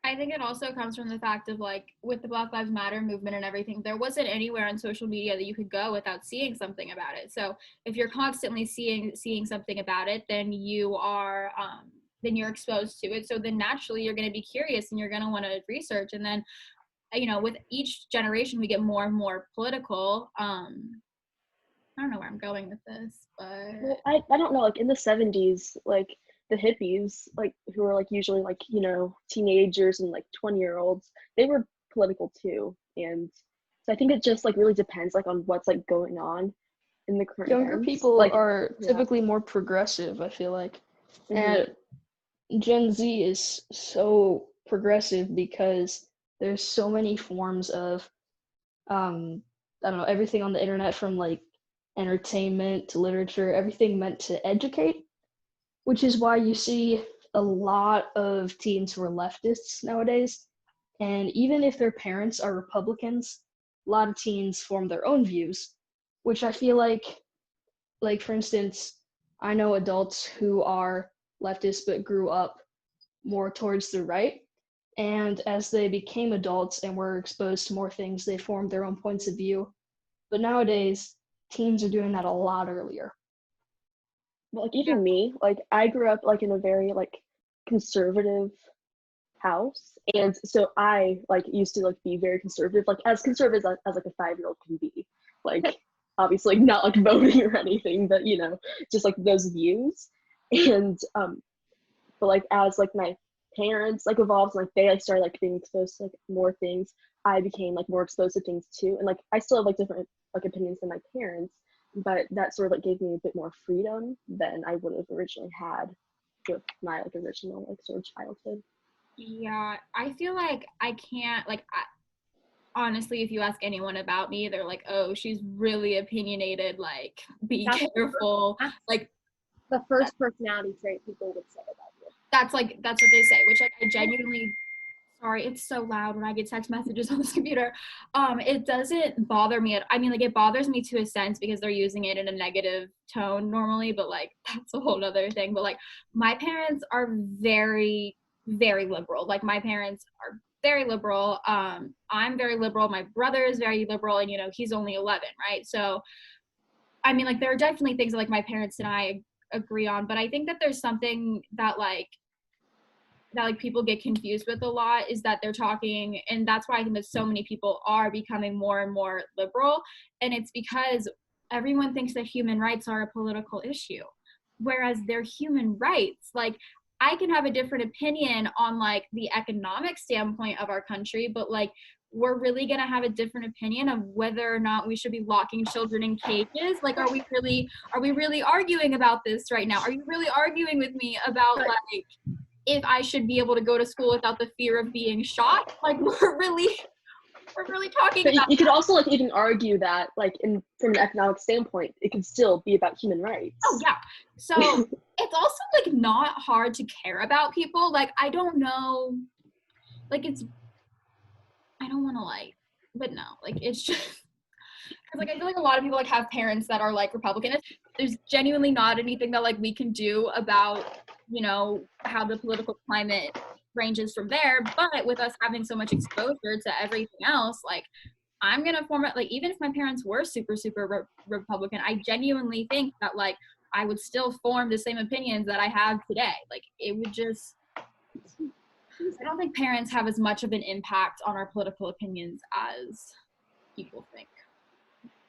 I think it also comes from the fact of like with the Black Lives Matter movement and everything, there wasn't anywhere on social media that you could go without seeing something about it. So if you're constantly seeing something about it, then you are then you're exposed to it. So then naturally you're going to be curious and you're going to want to research. And then, you know, with each generation we get more and more political. I don't know where I'm going with this, but Well, I don't know, like in the 70s, like the hippies, like who were like usually like, you know, teenagers and like 20-year-olds, they were political too. And so I think it just like really depends like on what's like going on in the current Younger events. people like, are typically more progressive, I feel like. And Gen Z is so progressive because there's so many forms of I don't know, everything on the internet, from like entertainment to literature, everything meant to educate, which is why you see a lot of teens who are leftists nowadays. And even if their parents are Republicans, a lot of teens form their own views, which I feel like for instance, I know adults who are leftists but grew up more towards the right. And as they became adults and were exposed to more things, they formed their own points of view. But nowadays, teens are doing that a lot earlier. Well, like even me, like I grew up like in a very like conservative house, and so I like used to like be very conservative, like as conservative as like a 5-year-old can be, like obviously not like voting or anything, but you know, just like those views. And but like as like my parents like evolved, like they like started like being exposed to like more things, I became like more exposed to things too. And like I still have like different like opinions than my parents, but that sort of like gave me a bit more freedom than I would have originally had with my like original like sort of childhood. Yeah, I feel like I can't, like, honestly, if you ask anyone about me, they're like, oh, she's really opinionated, like, be careful. Like, the first personality trait people would say about you. that's what they say, which, like, I genuinely, sorry, it's so loud when I get text messages on this computer. It doesn't bother me I mean, like, it bothers me to a sense because they're using it in a negative tone normally, but, like, that's a whole other thing. But, like, my parents are very, very liberal. Like, my parents are very liberal. I'm very liberal. My brother is very liberal, and, you know, he's only 11, right? So, I mean, like, there are definitely things that, like, my parents and I agree on, but I think that there's something that people get confused with a lot, is that they're talking, and that's why I think that so many people are becoming more and more liberal, and it's because everyone thinks that human rights are a political issue, whereas they're human rights. Like, I can have a different opinion on, like, the economic standpoint of our country, but, like, we're really going to have a different opinion of whether or not we should be locking children in cages. Like, are we really arguing about this right now? Are you really arguing with me about, like, if I should be able to go to school without the fear of being shot? Like, we're really talking But about you could also like even argue that like from an economic standpoint, it could still be about human rights. Oh yeah. So it's also like not hard to care about people. Like, I don't know, like, I don't want to, like, but no, like, it's just because, like, I feel like a lot of people, like, have parents that are, like, Republican. There's genuinely not anything that, like, we can do about, you know, how the political climate ranges from there. But with us having so much exposure to everything else, like, I'm going to form it, like, even if my parents were super, super Republican, I genuinely think that, like, I would still form the same opinions that I have today. Like, it would just, I don't think parents have as much of an impact on our political opinions as people think.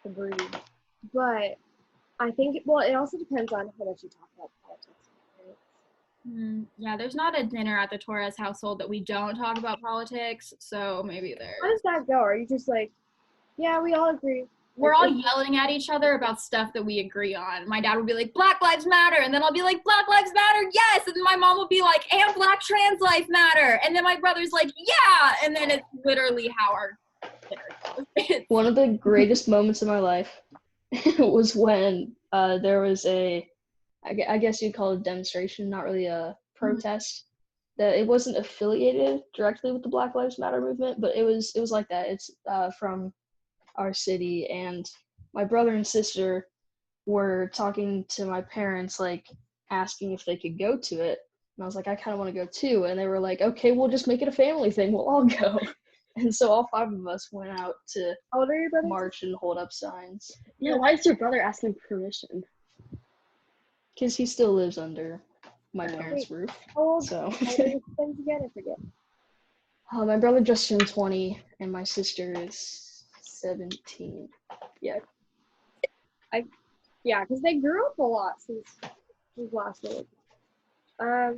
Agreed. But I think, well, it also depends on how much you talk about politics. Yeah, there's not a dinner at the Torres household that we don't talk about politics, so maybe there. How does that go? Are you just like, yeah, we all agree? We're all yelling at each other about stuff that we agree on. My dad would be like, Black Lives Matter, and then I'll be like, Black Lives Matter, yes! And then my mom will be like, and Black trans life matter! And then my brother's like, yeah! And then it's literally how our dinner goes. One of the greatest moments of my life was when there was I guess you'd call it a demonstration, not really a protest. That it wasn't affiliated directly with the Black Lives Matter movement, but it was like that. It's from our city, and my brother and sister were talking to my parents, like asking if they could go to it. And I was like, I kind of want to go too. And they were like, okay, we'll just make it a family thing. We'll all go. And so all 5 of us went out to march and hold up signs. Yeah, why is your brother asking permission? Because he still lives under my parents' roof. So. Again, I forget. My brother just turned 20, and my sister is 17. Yeah. Yeah, because they grew up a lot since last week. I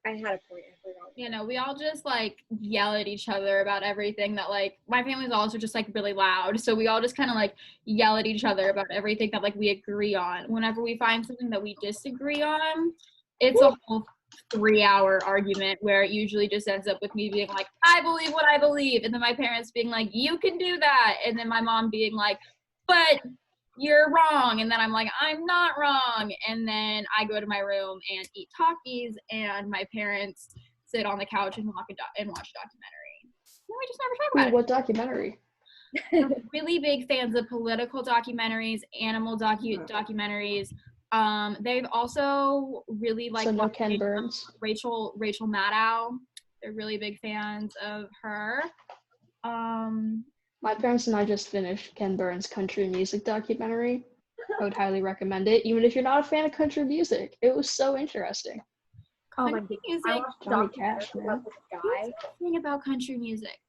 had a point. I forgot. You know, we all just, like, yell at each other about everything that, like, my family's also just, like, really loud. So we all just kind of, like, yell at each other about everything that, like, we agree on. Whenever we find something that we disagree on, it's a whole 3-hour argument where it usually just ends up with me being like, I believe what I believe. And then my parents being like, you can do that. And then my mom being like, but you're wrong. And then I'm like, I'm not wrong. And then I go to my room and eat Takis, and my parents sit on the couch and watch a documentary. And we just never talk about it. What documentary? We're really big fans of political documentaries, animal documentaries. They've also really liked so no Ken Burns. Rachel Maddow. They're really big fans of her. My parents and I just finished Ken Burns' country music documentary. I would highly recommend it, even if you're not a fan of country music. It was so interesting. Country music. I watched Johnny Cash, man. about this guy. Here's the thing about country music.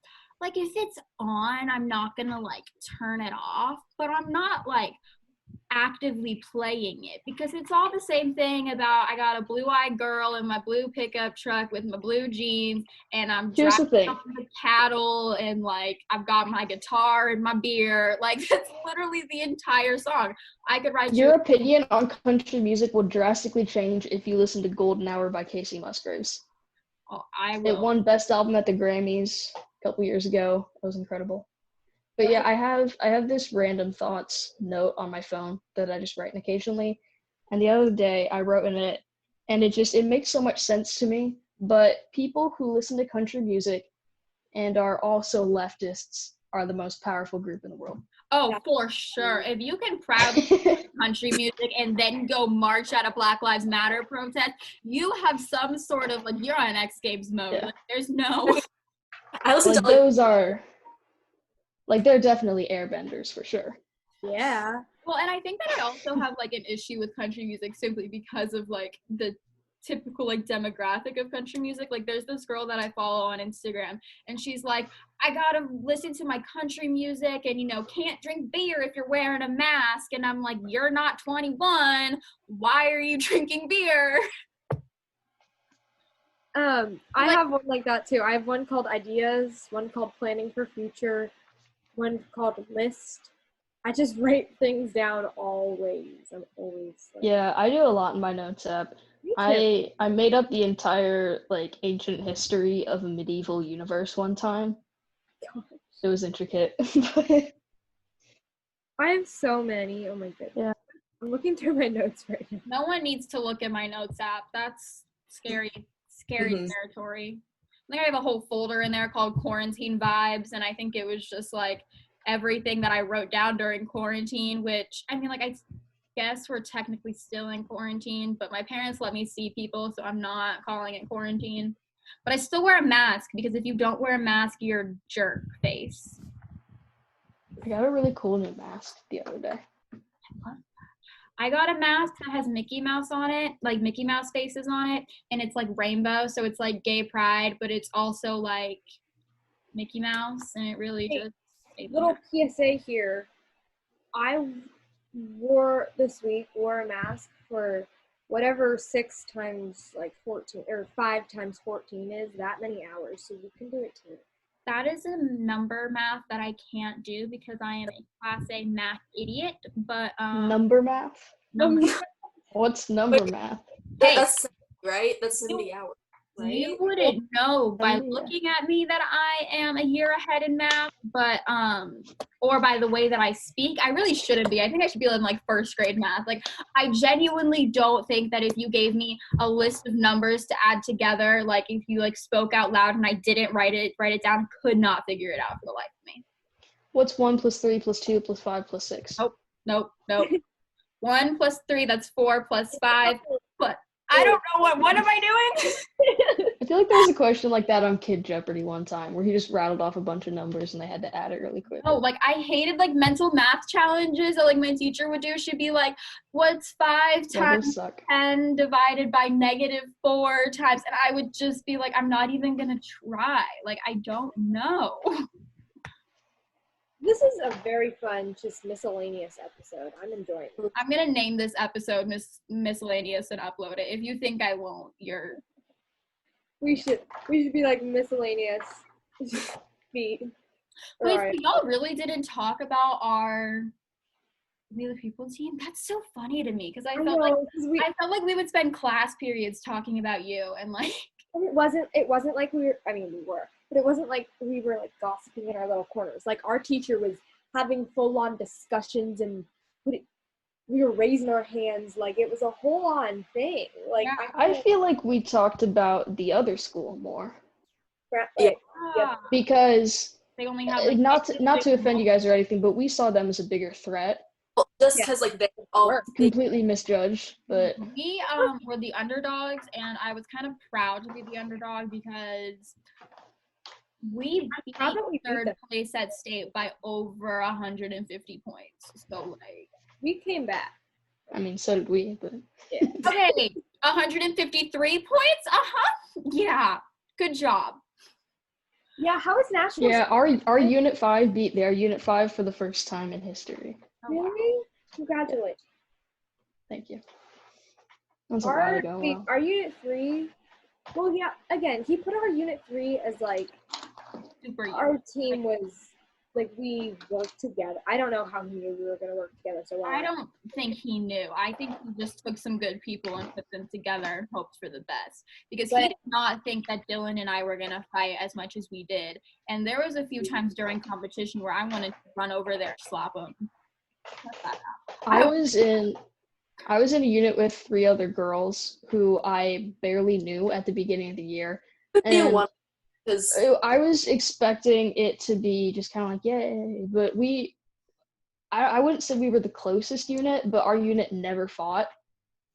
Like, if it's on, I'm not gonna, like, turn it off, but I'm not, like, actively playing it, because it's all the same thing about I got a blue-eyed girl in my blue pickup truck with my blue jeans, and I'm Here's the driving thing. on the cattle, and like I've got my guitar and my beer. Like that's literally the entire song. I could write Your opinion on country music will drastically change if you listen to Golden Hour by Casey Musgraves. Oh, I It will. won Best Album at the Grammys a couple years ago. It was incredible. But yeah, I have this random thoughts note on my phone that I just write in occasionally. And the other day I wrote in it, and it makes so much sense to me. But people who listen to country music and are also leftists are the most powerful group in the world. Oh, for sure. If you can proudly play country music and then go march at a Black Lives Matter protest, you have some sort of, like, you're on X Games mode. Yeah. Like, there's no... I listen Like to like those are, like they're definitely airbenders for sure. Yeah. Well, and I think that I also have, like, an issue with country music simply because of, like, the typical, like, demographic of country music. Like, there's this girl that I follow on Instagram, and she's like, I gotta listen to my country music and, you know, can't drink beer if you're wearing a mask. And I'm like, you're not 21. Why are you drinking beer? I Like- have one like that too. I have one called Ideas, one called Planning for Future, one called List. I just write things down always. I'm always like, Yeah, I do a lot in my notes app. me too. I made up the entire like ancient history of a medieval universe one time. Gosh. It was intricate. But I have so many. Oh my goodness. Yeah. I'm looking through my notes right now. No one needs to look at my notes app. That's scary Mhm. territory. I think I have a whole folder in there called Quarantine Vibes, and I think it was just like everything that I wrote down during quarantine, which, I mean, like, I guess we're technically still in quarantine, but my parents let me see people, so I'm not calling it quarantine. But I still wear a mask, because if you don't wear a mask, you're a jerk face. I got a really cool new mask the other day. I got a mask that has Mickey Mouse on it, like Mickey Mouse faces on it, and it's like rainbow, so it's like gay pride, but it's also like Mickey Mouse, and it really Hey, just Little PSA here. I wore a mask for whatever 6 times like 14 or 5 times 14 is, that many hours, so you can do it too. That is a number math that I can't do because I am a class A math idiot, but Number math? number What's number math? Hey. That's 70, right? That's 70 hours, right? You wouldn't know by Yeah. looking at me that I am a year ahead in math, but or by the way that I speak. I really shouldn't be. I think I should be in like first grade math. Like, I genuinely don't think that if you gave me a list of numbers to add together, like if you like spoke out loud and I didn't write it down, could not figure it out for the life of me. What's 1 plus 3 plus 2 plus 5 plus 6? Nope. 1 plus 3, that's 4 plus 5. But I don't know what am I doing? I feel like there was a question like that on Kid Jeopardy one time where he just rattled off a bunch of numbers and they had to add it really quick. Oh, like I hated like mental math challenges that like my teacher would do. She'd be like, what's 5 Yeah, those times suck. 10 divided by -4 times? And I would just be like, I'm not even gonna try. Like, I don't know. This is a very fun, just miscellaneous episode. I'm enjoying it. I'm gonna name this episode miscellaneous and upload it. If you think I won't, you're We should be like miscellaneous feet. Wait, Alright. so y'all really didn't talk about our We the People team? That's so funny to me because I felt like we would spend class periods talking about you and like it wasn't like we were, but it wasn't like we were like gossiping in our little corners. Like our teacher was having full on discussions and we were raising our hands, like it was a whole on thing. Like Yeah. I feel like we talked about the other school more like, because they only have like not to offend you guys or anything, but we saw them as a bigger threat. Well, just Yeah. because like they all Completely misjudged, but We were the underdogs, and I was kind of proud to be the underdog because we beat proud that we beat third them. place at state by over 150 points. So like, we came back. I mean, so did we. But okay, 153 points. Yeah, good job. Yeah, how is national? yeah, our Unit 5 beat their Unit 5 for the first time in history. Oh, wow. Really? Congratulations. Thank you. That was a while ago. Wow. Our Unit 3, well, yeah, again, he put our Unit 3 as, like, Super our team was, like, we worked together. I don't know how he knew we were going to work together so well. I don't think he knew. I think he just took some good people and put them together and hoped for the best. Because he did not think that Dylan and I were going to fight as much as we did. And there was a few times during competition where I wanted to run over there, slap him. I was in a unit with 3 other girls who I barely knew at the beginning of the year. And I was expecting it to be just kind of like, yay, but I wouldn't say we were the closest unit, but our unit never fought.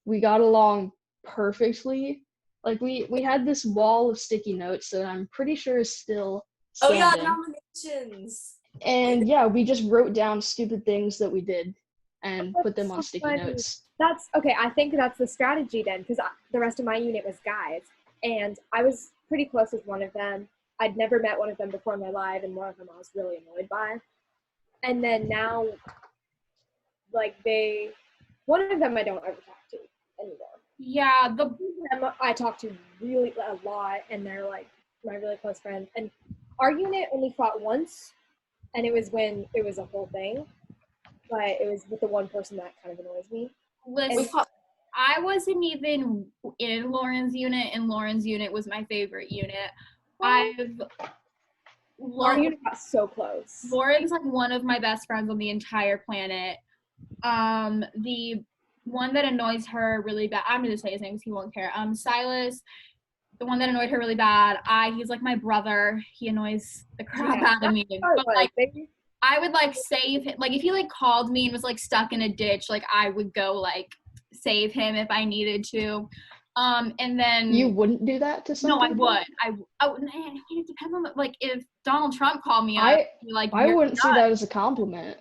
We got along perfectly. Like, we had this wall of sticky notes that I'm pretty sure is still standing. Oh yeah, nominations. And yeah, we just wrote down stupid things that we did and put them on sticky notes. That's, okay, I think that's the strategy then, because the rest of my unit was guys, and I was pretty close with one of them. I'd never met one of them before in my life, and one of them I was really annoyed by. And then now, like, one of them I don't ever talk to anymore. Yeah, I talk to really a lot, and they're, like, my really close friends. And our unit only fought once, and it was when it was a whole thing. But it was with the one person that kind of annoys me. Listen, I wasn't even in Lauren's unit, and Lauren's unit was my favorite unit. Our unit got so close. Lauren's like one of my best friends on the entire planet. The one that annoys her really bad, I'm gonna say his name because he won't care. Silas, the one that annoyed her really bad. He's like my brother. He annoys the crap out of me. But like, I would like save him. Like if he like called me and was like stuck in a ditch, like I would go like save him if I needed to. And then you wouldn't do that to someone? No, I would. It depends on like if Donald Trump called me up. I wouldn't see that as a compliment.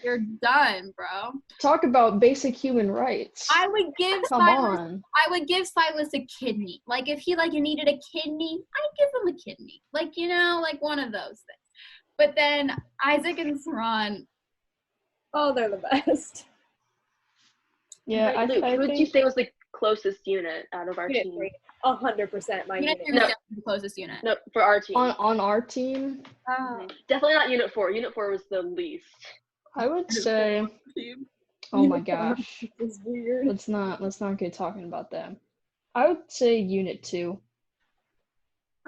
You're done, bro. Talk about basic human rights. I would give Silas a kidney. Like if he like needed a kidney, I'd give him a kidney. Like, you know, like one of those things. But then Isaac and Saran, oh, they're the best. Yeah, I think. Who would you say was the closest unit out of our team? 100% my unit. No, the closest unit. No, for our team. On our team? Definitely not Unit 4. Unit 4 was the least. I would say, oh my gosh. It's weird. Let's not get talking about them. I would say Unit 2.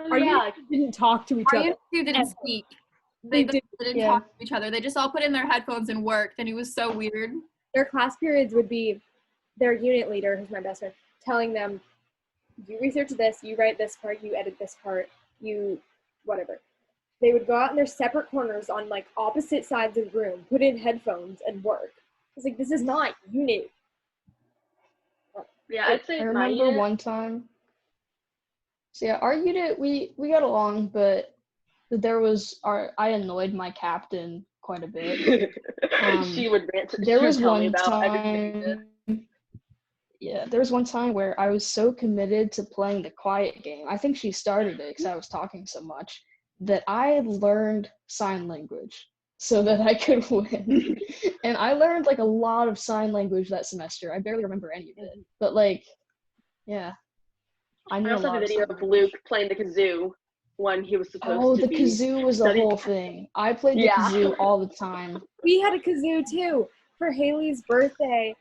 Our unit didn't talk to each other. Our Unit 2 didn't speak. They didn't talk to each other. They just all put in their headphones and worked, and it was so weird. Their class periods would be their unit leader, who's my best friend, telling them, you research this, you write this part, you edit this part, you whatever. They would go out in their separate corners on like opposite sides of the room, put in headphones, and work. It's like, this is not unit. Yeah, I'd say I remember one time. So yeah, our unit, we got along, but I annoyed my captain quite a bit. She would rant. There was one time where I was so committed to playing the quiet game. I think she started it because I was talking so much that I learned sign language so that I could win. And I learned like a lot of sign language that semester. I barely remember any of it, but like, yeah. I also have a video of Luke playing the kazoo when he was supposed to. Oh, the kazoo was the whole thing. I played the kazoo all the time. We had a kazoo too for Haley's birthday.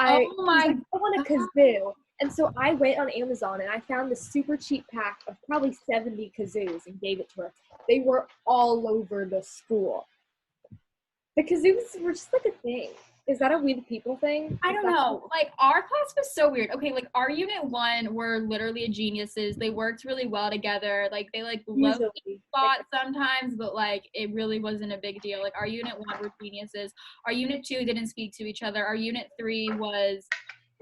I want a kazoo. And so I went on Amazon and I found this super cheap pack of probably 70 kazoos and gave it to her. They were all over the school. The kazoos were just like a thing. Is that a We the People thing? I don't know. Like, our class was so weird. Okay, like, our Unit 1 were literally geniuses. They worked really well together. Like, they, like, low-key fought sometimes, but, like, it really wasn't a big deal. Like, our Unit 1 were geniuses. Our Unit 2 didn't speak to each other. Our Unit 3 was...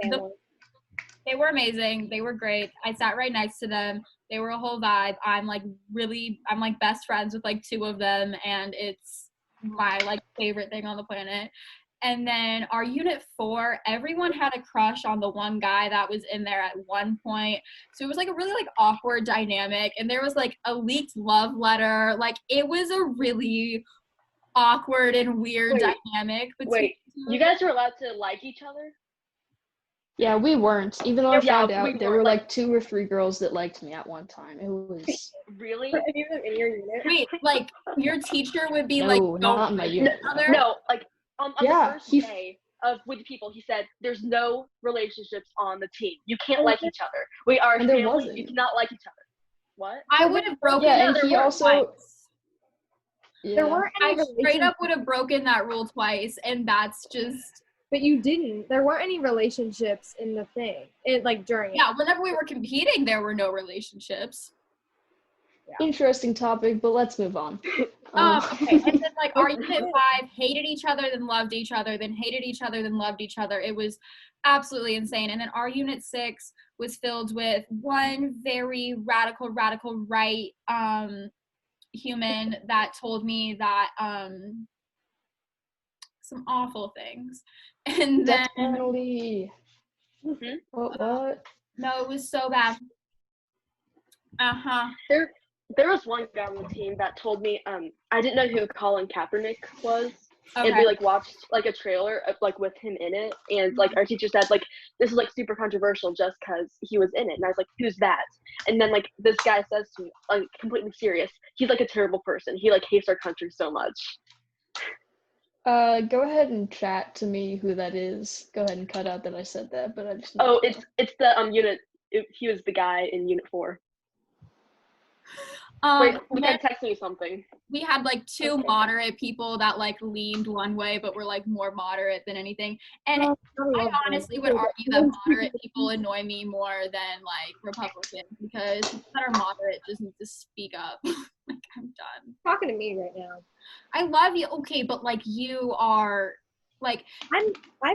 They were amazing. They were great. I sat right next to them. They were a whole vibe. I'm, like, best friends with, like, 2 of them, and it's my, like, favorite thing on the planet. And then our Unit 4, everyone had a crush on the one guy that was in there at one point. So it was like a really like awkward dynamic. And there was like a leaked love letter. Like it was a really awkward and weird Wait, dynamic between Wait, you guys were allowed to like each other? Yeah, we weren't. Even though I Yeah, found we out there weren't, were like- like 2 or 3 girls that liked me at one time. It was Really? Were any of them in your unit? Wait, like your teacher would be No, like, not don't in my like unit, each no. other? No, like on Yeah, the first he- day of with people, he said, "There's no relationships on the team. You can't like each other. We are a And there family. wasn't. You cannot like each other." What? I would have broken Yeah, that and he rule also- twice. yeah. There weren't any I straight up relationships, would have broken that rule twice, and that's just but you didn't. There weren't any relationships in the thing. Like during yeah. Whenever we were competing, there were no relationships. Interesting topic, but let's move on. Okay, and then like our unit 5 hated each other, then loved each other, then hated each other, then loved each other. It was absolutely insane. And then our unit 6 was filled with one very radical right human that told me that some awful things. And then Death penalty. Mhm. What? no, it was so bad. There was one guy on the team that told me I didn't know who Colin Kaepernick was. Okay. And we like watched like a trailer of like with him in it, and like our teacher said like this is like super controversial just because he was in it, and I was like, who's that? And then like this guy says to me, like completely serious, he's like a terrible person. He like hates our country so much. Go ahead and chat to me who that is. Go ahead and cut out that I said that, but I just need Oh, to know. it's the unit. He was the guy in Unit 4. Wait, you then can text me something. we had like 2 Okay. moderate people that like leaned one way but were like more moderate than anything. And I I honestly would argue that moderate people annoy me more than like Republicans, because people that are moderate just need to speak up. Like, I'm done. talking to me right now. I love you, okay, but like you are like I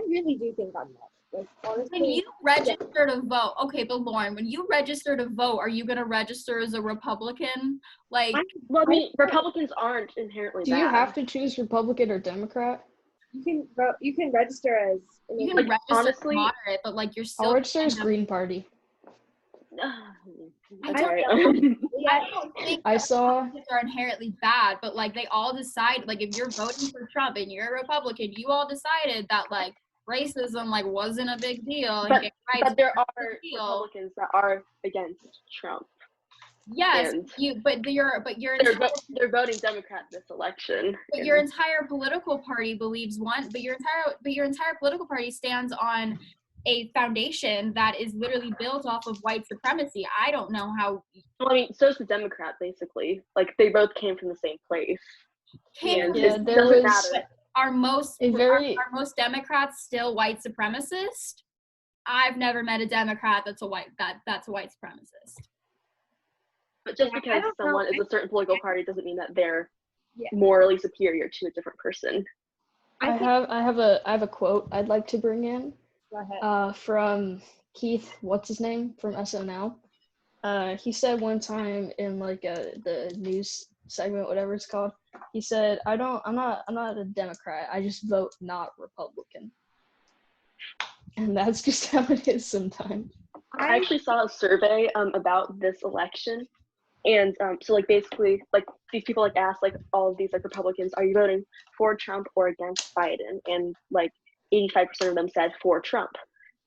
really do think I'm not. Like honestly, when you register to vote, okay, but Lauren, when you register to vote, are you gonna register as a Republican? Like Well, I mean, Republicans aren't inherently Do bad. you have to choose Republican or Democrat? you can vote. You can register as. you can Like, register honestly- as moderate, but like you're still I'll register as end up- Green Party. I That's don't alright. I don't think I that saw Republicans are inherently bad, but like they all decide, like if you're voting for Trump and you're a Republican, you all decided that like racism like wasn't a big deal and gay rights But there weren't a are big deal. Republicans that are against Trump. Yes, and your They're voting Democrat this election. but your entire political party believes one, but your entire political party stands on a foundation that is literally built off of white supremacy. I don't know how Well, I mean, so's the Democrat, basically. Like, they both came from the same place. And Yeah, it there doesn't was matter. are most a very are most Democrats still white supremacist? I've never met a Democrat that's a white supremacist. But just Yeah, I because don't know. someone is a certain political party doesn't mean that they're Yeah. morally superior to a different person. I think, have a quote I'd like to bring in go ahead. from Keith, what's his name, from SNL. He said one time in like the news segment, whatever it's called, he said, I'm not a Democrat, I just vote not Republican. And that's just how it is sometimes. I actually saw a survey about this election, and so like basically like these people like asked like all of these like Republicans, are you voting for Trump or against Biden? And like 85% of them said for Trump.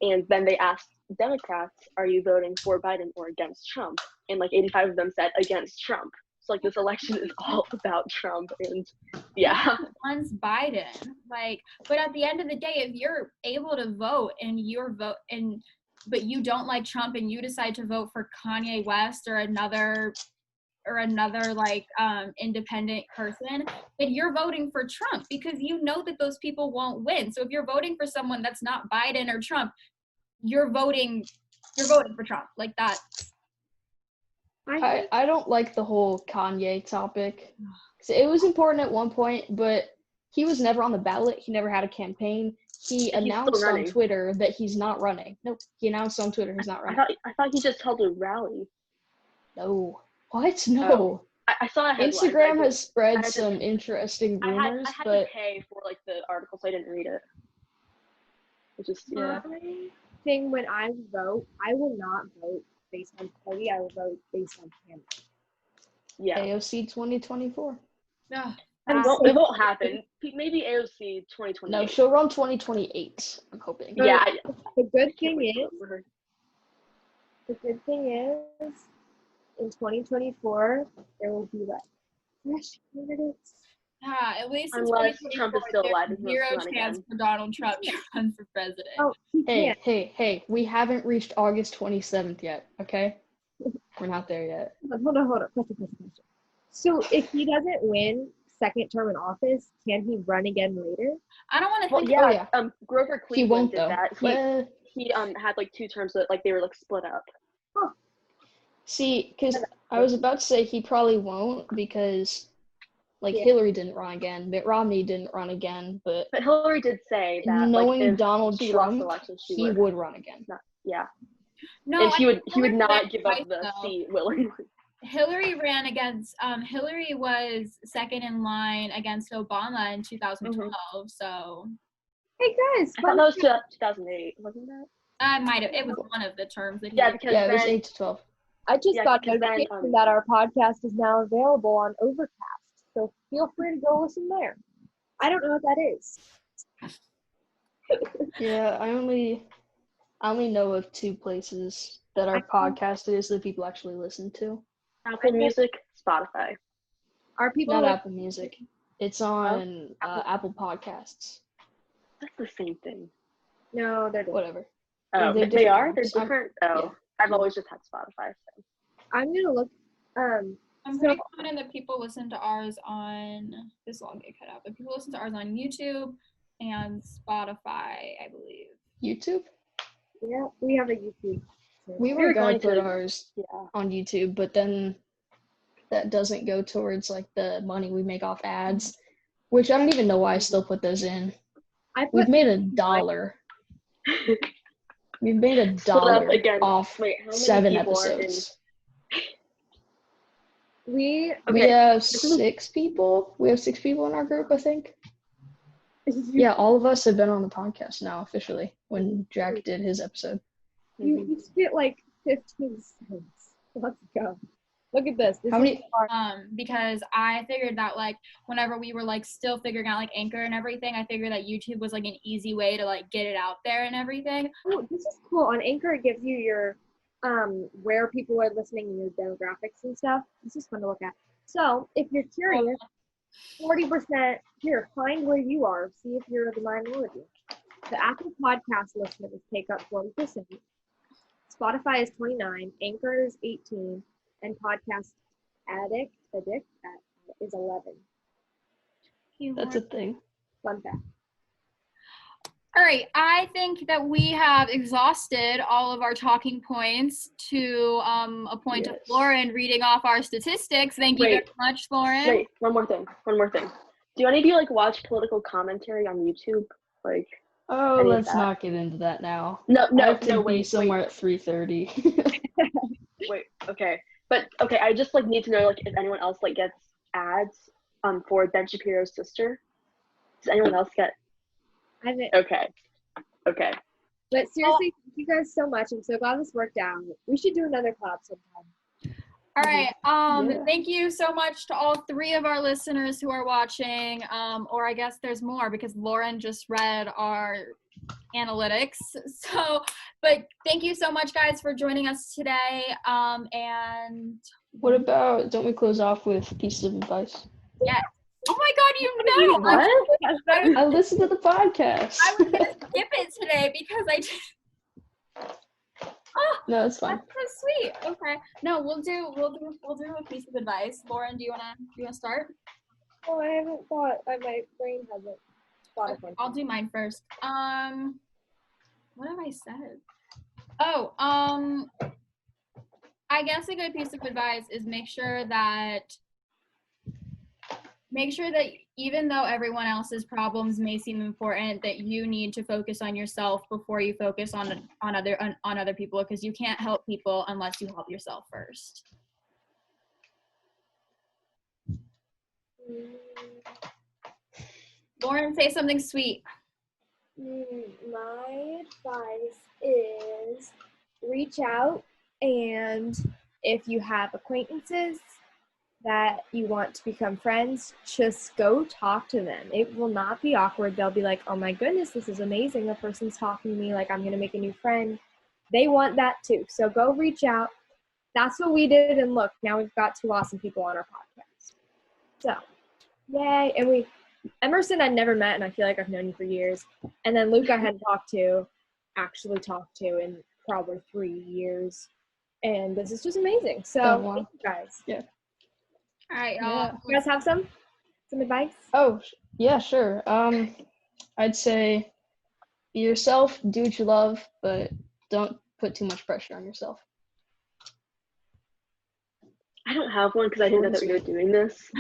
And then they asked Democrats, are you voting for Biden or against Trump? And like 85 of them said against Trump. So like this election is all about Trump, and yeah. One's Biden. Like, but at the end of the day, if you're able to vote and but you don't like Trump and you decide to vote for Kanye West or another like independent person, then you're voting for Trump because you know that those people won't win. So if you're voting for someone that's not Biden or Trump, you're voting for Trump. Like that. I don't like the whole Kanye topic. It was important at one point, but he was never on the ballot. He never had a campaign. He still announced on running. Twitter that he's not running. Nope. He announced on Twitter he's not running. I thought he just held a rally. No. What? No. I saw a headline. Instagram has I spread had to- some interesting I rumors, had but to pay for like the article, so I didn't read it. Which is yeah. My thing when I vote, I will not vote based on party. I will vote based on candidate. Yeah. AOC 2024. Ugh. I'm Wow. so It won't happen. Maybe AOC 2028. No, she'll run 2028. I'm hoping. Yeah. the good Can't thing wait to is, vote for her. in 2024 there will be like fresh candidates. Yeah, at least in Unless 2024, Trump is still there's alive, he's zero gonna run chance again. for Donald Trump to run for president. Oh, he can't. Hey, we haven't reached August 27th yet, okay? We're not there yet. Hold on. Question. So if he doesn't win second term in office, can he run again later? I don't want to Well, think. yeah. Oh, yeah. Grover He Cleveland won't, did though. that. Well, He had like 2 terms that like they were like split up. see, because I was about to say he probably won't because, like, Yeah. Hillary didn't run again. Mitt Romney didn't run again. But But Hillary did say that knowing like if Donald she lost Trump, the election, he would run again. Yeah. No, And I he think would Hillary not ran give twice, up the though. seat willingly. Hillary ran against. Hillary was second in line against Obama in 2012. So Hey guys, I thought that was 2008, wasn't that? I might have. It was one of the terms that he. Yeah, did. because Yeah, it was then 8 to 12. I just Yeah, got because then, notification that our podcast is now available on Overcast, so feel free to go listen there. I don't know what that is. Yeah, I only know of 2 places that our podcast is that people actually listen to. Apple Music, Spotify. Are people Not like, Apple Music. It's on Apple Podcasts. That's the same thing. no, they're different. Whatever. Oh, They're they are? different They're ones. different? Oh, I've always just had Spotify. So. I'm gonna look. I'm So- pretty confident that people listen to ours on. This will all get cut out, but people listen to ours on YouTube and Spotify, I believe. YouTube? Yeah, we have a YouTube. We were were going going to put to- ours Yeah. on YouTube, but then that doesn't go towards like the money we make off ads, which I don't even know why I still put those in. I put We've made $1. We've made Split up $1 again. off Wait, how many 7 people are in? episodes. we We Okay. have 6 people. We have 6 people in our group, I think. Yeah, all of us have been on the podcast now officially when Jack did his episode. you just get like 15 cents. Let's go. Look at this. This How is many- our- Because I figured that like whenever we were like still figuring out like Anchor and everything, I figured that YouTube was like an easy way to like get it out there and everything. Oh, this is cool. On Anchor, it gives you your where people are listening and your demographics and stuff. This is fun to look at. So if you're curious, 40% here, find where you are. See if you're the minority. The Apple Podcast listeners take up 40%. Spotify is 29, Anchor is 18, and Podcast Addict is 11. That's a thing. Fun fact. All right, I think that we have exhausted all of our talking points to a point of Yes. Lauren reading off our statistics. Thank you very Wait. much, Lauren. Wait, one more thing. Do any of you like watch political commentary on YouTube? Like, Oh, Any of let's that? not get into that now. no, I have to be wait, somewhere at 3:30. okay. But okay, I just like need to know like if anyone else like gets ads for Ben Shapiro's sister. Does anyone else get? I haven't, Okay. but seriously, thank you guys so much. I'm so glad this worked out. We should do another collab sometime. All right. Yeah. Thank you so much to all 3 of our listeners who are watching. Or I guess there's more because Lauren just read our analytics. So, but thank you so much, guys, for joining us today. And What about, don't we close off with pieces of advice? yeah. Oh my God, you know. What? I listened to the podcast. I was gonna skip it today because I just. Oh, No, it's fine. that's so sweet. Okay. No, we'll do a piece of advice. Lauren, do you wanna start? Oh, I haven't thought. My brain hasn't thought of Okay, one. I'll do mine first. What have I said? Oh, I guess a good piece of advice is make sure that even though everyone else's problems may seem important, that you need to focus on yourself before you focus on other people, because you can't help people unless you help yourself first. Lauren, say something sweet. My advice is reach out, and if you have acquaintances that you want to become friends, just go talk to them. It will not be awkward. They'll be like, oh my goodness, this is amazing. The person's talking to me, like I'm gonna make a new friend. They want that too. So go reach out. That's what we did, and look, now we've got 2 awesome people on our podcast. So, yay. And Emerson I'd never met, and I feel like I've known you for years. And then Luke I hadn't actually talked to in probably 3 years. And this is just amazing. So, Oh, wow. thank you guys. Yeah. All right, Yeah. You guys have some advice? Oh, yeah, sure. I'd say be yourself, do what you love, but don't put too much pressure on yourself. I don't have one because I didn't know that we were doing this.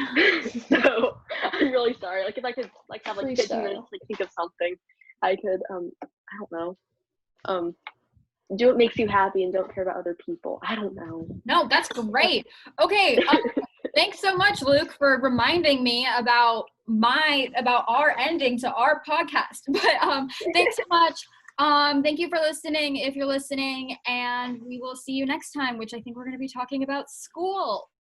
So I'm really sorry. Like if I could like have like 15 minutes to like, think of something, I could I don't know. Do what makes you happy and don't care about other people. I don't know. No, that's great. Okay, thanks so much, Luke, for reminding me about our ending to our podcast. But thanks so much. Thank you for listening, if you're listening, and we will see you next time, which I think we're going to be talking about school.